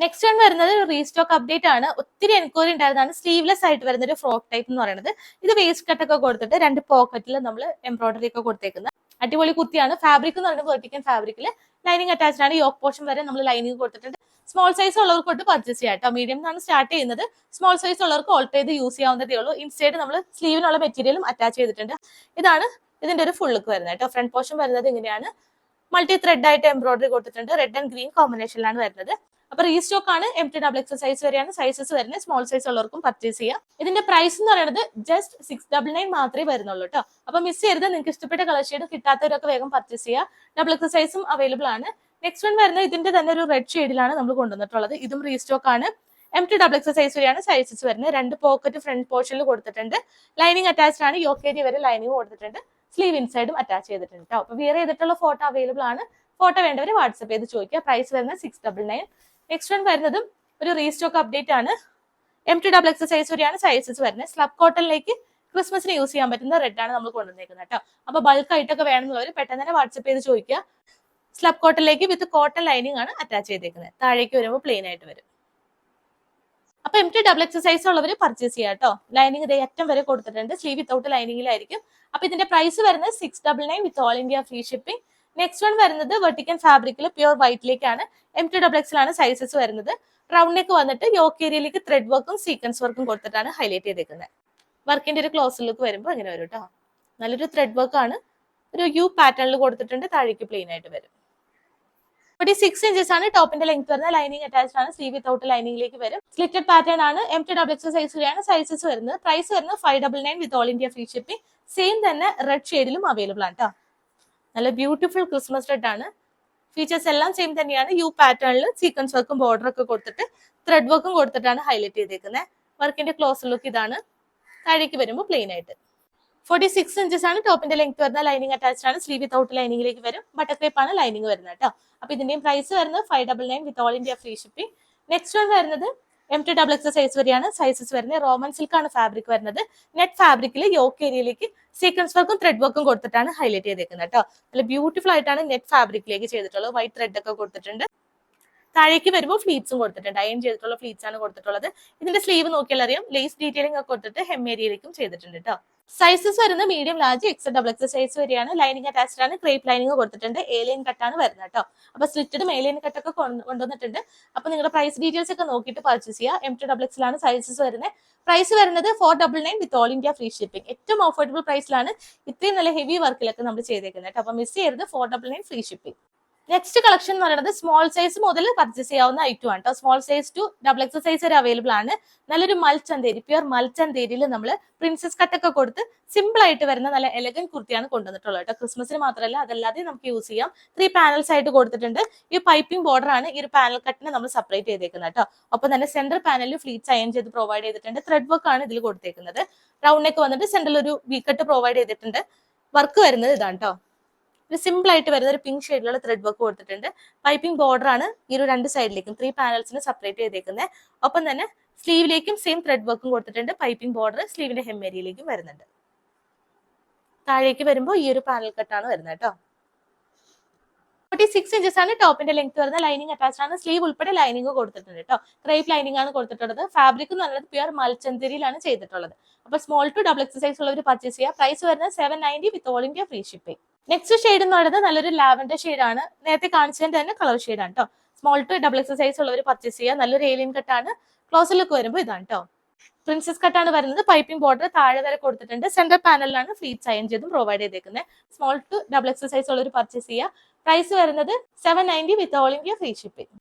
Speaker 1: Next one വരുന്നത് റീസ്റ്റോക്ക് അപ്ഡേറ്റ് ആണ്. ഒത്തിരി എൻക്വയറി ഉണ്ടായിരുന്നതാണ്. സ്ലീവ്ലെസ് ആയിട്ട് വരുന്ന ഒരു ഫ്രോക്ക് ടൈപ്പ് എന്ന് പറയുന്നത്. ഇത് വേസ്റ്റ് കട്ട് ഒക്കെ കൊടുത്തിട്ട് 2 പോക്കറ്റിൽ നമ്മൾ എംബ്രോയിഡറി ഒക്കെ കൊടുത്തേക്കുന്നത്. അടിപൊളി കുത്തിയാണ്. ഫാബ്രിക് എന്ന് പറയുന്നത് വെർട്ടിക്കൽ ഫാബ്രിക്കിൽ ലൈനിങ് അറ്റാച്ച്ഡ് ആണ്. യോക്ക് പോർഷൻ വരെ നമ്മൾ ലൈനിങ് കൊടുത്തിട്ടുണ്ട്. സ്മോൾ സൈസ് ഉള്ളവർക്ക് തൊട്ട് പർച്ചേസ് ചെയ്യാം കേട്ടോ. മീഡിയം ആണ് സ്റ്റാർട്ട് ചെയ്യുന്നത്. സ്മോൾ സൈസ് ഉള്ളവർക്ക് ഓൾട്ടർ ചെയ്ത് യൂസ് ചെയ്യാവുന്നതേ ഉള്ളൂ. ഇൻസൈഡ് നമ്മൾ സ്ലീവിനുള്ള മെറ്റീരിയലും അറ്റാച്ച് ചെയ്തിട്ടുണ്ട്. ഇതാണ് ഇതിന്റെ ഒരു ഫുൾ ലുക്ക് വരുന്നത് കേട്ടോ. ഫ്രണ്ട് പോർഷൻ വരുന്നത് ഇങ്ങനെയാണ്. മൾട്ടി ത്രെഡ് ആയിട്ട് എംബ്രോയിഡറി കൊടുത്തിട്ടുണ്ട്. റെഡ് ആൻഡ് ഗ്രീൻ കോമ്പിനേഷനിലാണ് വരുന്നത്. അപ്പൊ റീസ്റ്റോക്ക് ആണ്. MT XX സൈസ് വരെയാണ് സൈസസ് വരുന്നത്. സ്മോൾ സൈസ് ഉള്ളവർക്കും പർച്ചേസ് ചെയ്യാം. ഇതിന്റെ പ്രൈസ് എന്ന് പറയുന്നത് ജസ്റ്റ് 699 മാത്രമേ വരുന്നുള്ളൂ കേട്ടോ. അപ്പൊ മിസ് ചെയ്യരുത്. നിങ്ങൾക്ക് ഇഷ്ടപ്പെട്ട കളർ ഷെയ്ഡ് കിട്ടാത്തവരൊക്കെ വേഗം പർച്ചേസ് ചെയ്യുക. XX സൈസും അവൈലബിൾ ആണ്. നെക്സ്റ്റ് വൺ വരുന്നത് ഇതിന്റെ തന്നെ ഒരു റെഡ് ഷെയ്ഡിലാണ് നമ്മൾ കൊണ്ടുവന്നിട്ടുള്ളത്. ഇതും റീസ്റ്റോക്ക് ആണ്. MT XX സൈസ് വരെയാണ് സൈസസ് വരുന്നത്. 2 പോക്കറ്റ് ഫ്രണ്ട് പോർഷനിൽ കൊടുത്തിട്ടുണ്ട്. ലൈനിങ് അറ്റാച്ച്ഡ് ആണ്. യോക്ക് ഏരിയ വരെ ലൈനിങ് കൊടുത്തിട്ടുണ്ട്. സ്ലീവ് ഇൻസൈഡും അറ്റാച്ച് ചെയ്തിട്ടുണ്ട് കേട്ടോ. അപ്പൊ വിയർ ചെയ്തിട്ടുള്ള ഫോട്ടോ അവൈലബിൾ ആണ്. ഫോട്ടോ വേണ്ടവർ വാട്സ്ആപ്പ് ചെയ്ത് ചോദിക്കുക. പ്രൈസ് വരുന്നത് 699. നെക്സ്റ്റ് വൺ വരുന്നതും ഒരു റീസ്റ്റോക്ക് അപ്ഡേറ്റ് ആണ്. MT XX സൈസ് വരെയാണ് സൈസസ് വരുന്നത്. സ്ലബ് കോട്ടണിലേക്ക് ക്രിസ്മസിന് യൂസ് ചെയ്യാൻ പറ്റുന്ന റെഡ് ആണ് നമ്മൾ കൊണ്ടുവന്നേക്കുന്നത് കേട്ടോ. അപ്പൊ ബൾക്ക് ആയിട്ടൊക്കെ വേണമെന്നുള്ളവർ പെട്ടെന്ന് തന്നെ വാട്സ്ആപ്പ് ചെയ്ത് ചോദിക്കുക. സ്ലബ് കോട്ടണിലേക്ക് വിത്ത് കോട്ടൺ ലൈനിങ് ആണ് അറ്റാച്ച് ചെയ്തേക്കുന്നത്. താഴേക്ക് വരുമ്പോൾ പ്ലെയിൻ ആയിട്ട് വരും. അപ്പൊ MT XX സൈസ് ഉള്ളവർ പർച്ചേസ് ചെയ്യാം കേട്ടോ. ലൈനിങ് ഇതേ അറ്റം വരെ കൊടുത്തിട്ടുണ്ട്. സ്ലീവ് വിത്തൗട്ട് ലൈനിങ്ങിലായിരിക്കും. അപ്പൊ ഇതിന്റെ പ്രൈസ് വരുന്നത് 699 with all India free shipping. Next one വരുന്നത് വെർട്ടിക്കൽ ഫാബ്രിക്കിൽ പ്യൂർ വൈറ്റിലേക്കാണ്. MT XX ലാണ് സൈസസ് വരുന്നത്. റൗണ്ട് നെക്ക് വന്നിട്ട് യോക്ക് ഏരിയയിലേക്ക് ത്രെഡ് വർക്കും സീക്വൻസ് വർക്കും കൊടുത്തിട്ടാണ് ഹൈലൈറ്റ് ചെയ്തേക്കുന്നത്. വർക്കിന്റെ ഒരു ക്ലോസ് ലുക്ക് വരുമ്പോൾ ഇങ്ങനെ വരും കേട്ടോ. നല്ലൊരു ത്രെഡ് വർക്ക് ആണ്. ഒരു യു പാറ്റേണിൽ കൊടുത്തിട്ടുണ്ട്. താഴേക്ക് പ്ലെയിൻ ആയിട്ട് വരും. 46 inches ആണ് ടോപ്പിന്റെ ലെങ്ത് വരുന്നത്. ലൈനിങ് അറ്റാച്ച്ഡ് ആണ്. സ്ലീവ് വിത്തൗട്ട് ലൈനിങ്ങിലേക്ക് വരും. സ്ലിറ്റഡ് പാറ്റേൺ ആണ്. MT XX സൈസ് വരെയാണ് സൈസസ് വരുന്നത്. പ്രൈസ് വരുന്നത് 599 വിത്ത് all India free shipping. Same തന്നെ റെഡ് ഷെയ്ഡിലും അവൈലബിൾ ആണ് കേട്ടോ. നല്ല ബ്യൂട്ടിഫുൾ ക്രിസ്മസ് റെഡ് ആണ്. ഫീച്ചേഴ്സ് എല്ലാം സെയിം തന്നെയാണ്. യു പാറ്റേണിൽ സീക്വൻസ് വർക്കും ബോർഡർ ഒക്കെ കൊടുത്തിട്ട് ത്രെഡ് വർക്കും കൊടുത്തിട്ടാണ് ഹൈലൈറ്റ് ചെയ്തേക്കുന്നത്. വർക്കിന്റെ ക്ലോസ് ലുക്ക് ഇതാണ്. താഴേക്ക് വരുമ്പോൾ പ്ലെയിൻ ആയിട്ട്. 46 inches ആണ് ടോപ്പിന്റെ ലെങ്ത് വരുന്നത്. ലൈനിങ് അറ്റാച്ച്ഡ് ആണ്. സ്ലീവ് വിത്തൗട്ട് ലൈനിങ്ങിലേക്ക് വരും. ബട്ടർ ക്രേപ്പ് ആണ് ലൈനിങ് വരുന്നത് കേട്ടോ. അപ്പൊ ഇതിന്റെയും പ്രൈസ് വരുന്നത് 599 വിത്ത് all India free shipping. Next one വരുന്നത് MT XX സൈസ് വരെയാണ് സൈസസ് വരുന്നത്. റോമൻ സിൽക്ക് ആണ് ഫാബ്രിക് വരുന്നത്. നെറ്റ് ഫാബ്രിക്കിൽ യോക്ക് ഏരിയയിലേക്ക് സീക്വൻസ് വർക്കും ത്രെഡ് വർക്കും കൊടുത്തിട്ടാണ് ഹൈലൈറ്റ് ചെയ്തേക്കുന്നത് കേട്ടോ. നല്ല ബ്യൂട്ടിഫുൾ ആയിട്ടാണ് നെറ്റ് ഫാബ്രിക്കിലേക്ക് ചെയ്തിട്ടുള്ളത്. വൈറ്റ് ത്രെഡ് ഒക്കെ കൊടുത്തിട്ടുണ്ട്. താഴേക്ക് വരുമ്പോൾ ഫ്ലീറ്റ്സും കൊടുത്തിട്ടുണ്ട്. അയൺ ചെയ്തിട്ടുള്ള ഫ്ലീറ്റ്സ് ആണ് കൊടുത്തിട്ടുള്ളത്. ഇതിന്റെ സ്ലീവ് നോക്കിയാൽ അറിയാം. ലേസ് ഡീറ്റെയിലിംഗ് ഒക്കെ കൊടുത്തിട്ട് ഹെം ഏരിയയിലേക്കും ചെയ്തിട്ടുണ്ട് കേട്ടോ. സൈസസ് വരുന്നത് medium, large, XL, double XL size വരെയാണ്. ലൈനിങ് അറ്റാച്ച്ഡ് ആണ്, ക്രേപ്പ് ലൈനിങ് കൊടുത്തിട്ടുണ്ട്, ഏലിയൻ കട്ടാണ് വരുന്നത് കേട്ടോ. അപ്പൊ സ്ലിറ്റഡും ഏലിയൻ കട്ടൊക്കെ കൊണ്ടുവന്നിട്ടുണ്ട്. അപ്പൊ നിങ്ങളുടെ പ്രൈസ് ഡീറ്റെയിൽസ് ഒക്കെ നോക്കിയിട്ട് പർച്ചേസ് ചെയ്യുക. M2 XL ആണ് സൈസസ് വരുന്നത്. പ്രൈസ് വരുന്നത് 499 വിത്ത് ഓൾ ഇന്ത്യ ഫ്രീ ഷിപ്പിംഗ്. ഏറ്റവും അഫോർഡബിൾ പ്രൈസിലാണ് ഇത്രയും നല്ല ഹെവി വർക്കിലൊക്കെ നമ്മൾ ചെയ്തേക്കുന്നത് കേട്ടോ. അപ്പൊ മിസ് ചെയ്യരുത്, 499 ഫ്രീ ഷിപ്പിംഗ്. നെക്സ്റ്റ് കളക്ഷൻ എന്ന് പറയുന്നത് സ്മോൾ സൈസ് മുതൽ പർച്ചേസ് ചെയ്യാവുന്ന ഐറ്റം ആണ് കേട്ടോ. Small size to double XL size വരെ അവൈലബിൾ ആണ്. നല്ലൊരു മൽച്ചന്തേരി, പ്യുർ മൽച്ചന്തേരിയിൽ നമ്മൾ പ്രിൻസസ് കട്ടൊക്കെ കൊടുത്ത് സിമ്പിൾ ആയിട്ട് വരുന്ന നല്ല എലഗൻ കുർത്തിയാണ് കൊണ്ടുവന്നിട്ടുള്ളത് കേട്ടോ. ക്രിസ്മസിന് മാത്രമല്ല അതല്ലാതെ നമുക്ക് യൂസ് ചെയ്യാം. 3 പാനൽസ് ആയിട്ട് കൊടുത്തിട്ടുണ്ട്. ഈ പൈപ്പിംഗ് ബോർഡർ ആണ് ഈ ഒരു പാനൽ കട്ടിനെ നമ്മൾ സെപ്പറേറ്റ് ചെയ്തേക്കുന്നത് കേട്ടോ. ഒപ്പം തന്നെ സെന്റർ പാനലിൽ ഫ്ലീറ്റ്സ് അയൺ ചെയ്ത് പ്രൊവൈഡ് ചെയ്തിട്ടുണ്ട്. ത്രെഡ് വർക്ക് ആണ് ഇതിൽ കൊടുത്തേക്കുന്നത്. റൗണ്ട് നെക്ക് വന്നിട്ട് സെന്ററിൽ ഒരു വി കട്ട് പ്രൊവൈഡ് ചെയ്തിട്ടുണ്ട്. വർക്ക് വരുന്നത് ഇതാണ് കേട്ടോ. ഒരു സിമ്പിൾ ആയിട്ട് വരുന്ന ഒരു പിങ്ക് ഷെയ്ഡിലുള്ള ത്രെഡ് വർക്ക് കൊടുത്തിട്ടുണ്ട്. പൈപ്പിംഗ് ബോർഡർ ആണ് ഈ ഒരു 2 സൈഡിലേക്കും 3 പാനൽസിന് സെപ്പറേറ്റ് ചെയ്തേക്കുന്നത്. ഒപ്പം തന്നെ സ്ലീവിലേക്കും സെയിം ത്രെഡ് വർക്കും കൊടുത്തിട്ടുണ്ട്. പൈപ്പിംഗ് ബോർഡർ സ്ലീവിന്റെ ഹെം ഏരിയയിലേക്കും വരുന്നുണ്ട്. താഴേക്ക് വരുമ്പോൾ ഈ ഒരു പാനൽ കട്ടാണ് വരുന്നത് കേട്ടോ. 46 ഇഞ്ചസ് ആണ് ടോപ്പിന്റെ ലെങ്ത് വരുന്നത്. ലൈനിങ് അറ്റാച്ച്ഡ് ആണ്. സ്ലീവ് ഉൾപ്പെടെ ലൈനിങ് കൊടുത്തിട്ടുണ്ട് കേട്ടോ. ക്രേപ്പ് ലൈനിങ് ആണ് കൊടുത്തിട്ടുള്ളത്. ഫാബ്രിക് എന്ന് പറയുന്നത് പ്യുർ മൽച്ചന്തരിയിലാണ് ചെയ്തിട്ടുള്ളത്. അപ്പൊ small to double XL size ഉള്ളവർ പർച്ചേസ് ചെയ്യുക. പ്രൈസ് വരുന്നത് 790 with all India free shipping. Next shade എന്ന് പറയുന്നത് നല്ലൊരു ലാവൻഡർ ഷെയ്ഡാണ്. നേരത്തെ കാണിച്ചതിന്റെ തന്നെ കളർ ഷെയ്ഡാണ് കേട്ടോ. Small to double XL size ഉള്ളവർ പർച്ചേസ് ചെയ്യുക. നല്ലൊരു ഏലിയൻ കട്ടാണ്. ക്ലോസർ ലുക്ക് വരുമ്പോൾ ഇതാണ് കേട്ടോ. പ്രിൻസസ് കട്ടാണ് വരുന്നത്. പൈപ്പിംഗ് ബോർഡർ താഴെ വരെ കൊടുത്തിട്ടുണ്ട്. സെന്റർ പാനലിലാണ് ഫ്ലീറ്റ്സ് അയൺ ചെയ്തും പ്രൊവൈഡ് ചെയ്തേക്കുന്നത്. Small to double XL size ഉള്ളവർ പർച്ചേസ് ചെയ്യുക. പ്രൈസ് വരുന്നത് 790 with all India free shipping.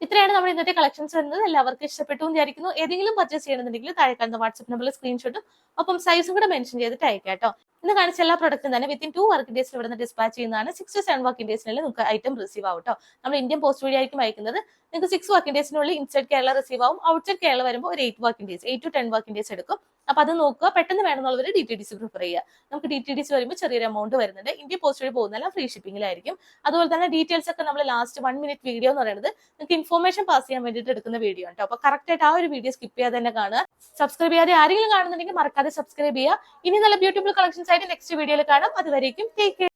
Speaker 1: ഇത്രയാണ് നമ്മുടെ ഇന്നത്തെ കളക്ഷൻസ് വരുന്നത്. എല്ലാവർക്കും ഇഷ്ടപ്പെട്ടു എന്ന് വിചാരിക്കുന്നു. ഏതെങ്കിലും പർച്ചേസ് ചെയ്യണമെന്നുണ്ടെങ്കിൽ താഴെ കാണുന്ന വാട്സ്ആപ്പ് നമ്പറിൽ സ്ക്രീൻഷോട്ടും ഒപ്പം സൈസും കൂടെ മെൻഷൻ ചെയ്തിട്ട് അയക്കാം കേട്ടോ. ഇന്ന് കാണിച്ച എല്ലാ പ്രൊഡക്റ്റും തന്നെ വിത്തിൻ 2 വർക്കിംഗ് ഡേയ്സിൽ ഇവിടെ നിന്ന് ഡിസ്പാച്ച് ചെയ്യുന്നതാണ്. 6 to 7 വർക്കിംഗ് ഡേയ്സിനുള്ളിൽ നിങ്ങൾക്ക് ഐറ്റം റിസീവ് ആവും കേട്ടോ. നമ്മൾ ഇന്ത്യൻ പോസ്റ്റ് വഴി ആയിരിക്കും അയക്കുന്നത്. നിങ്ങൾക്ക് 6 വർക്കിംഗ് ഡേയ്സിനുള്ളിൽ ഇൻസൈഡ് കേരള റിസീവ് ആവും. ഔട്ട്സൈഡ് കേരള വരുമ്പോൾ ഒരു 8 working days, 8 to 10 working days എടുക്കും. അപ്പൊ അത് നോക്കുക. പെട്ടെന്ന് വേണമെന്നുള്ളവർ DTDC പ്രിഫർ ചെയ്യുക. നമുക്ക് DTDC വരുമ്പോൾ ചെറിയൊരു എമൗണ്ട് വരുന്നുണ്ട്. ഇന്ത്യൻ പോസ്റ്റ് വഴി പോകുന്നതെല്ലാം ഫ്രീ ഷിപ്പിംഗിലായിരിക്കും. അതുപോലെ തന്നെ ഡീറ്റെയിൽസ് ഒക്കെ നമ്മൾ ലാസ്റ്റ് 1 മിനിറ്റ് വീഡിയോ എന്ന് പറയുന്നത് നിങ്ങൾക്ക് ഇൻഫോർമേഷൻ പാസ് ചെയ്യാൻ വേണ്ടിയിട്ട് എടുക്കുന്ന വീഡിയോ കേട്ടോ. അപ്പൊ കറക്റ്റ് ആയിട്ട് ആ ഒരു വീഡിയോ സ്കിപ്പ് ചെയ്യാതെ തന്നെ കാണുക. സബ്സ്ക്രൈബ് ചെയ്യാതെ ആരെങ്കിലും കാണുന്നുണ്ടെങ്കിൽ മറക്കാതെ സബ്സ്ക്രൈബ് ചെയ്യുക. ഇനി നല്ല ബ്യൂട്ടിഫുൾ കളക്ഷൻസ് ആയിട്ട് നെക്സ്റ്റ് വീഡിയോയിൽ കാണാം. അതുവരേക്കും ടേക്ക് കെയർ.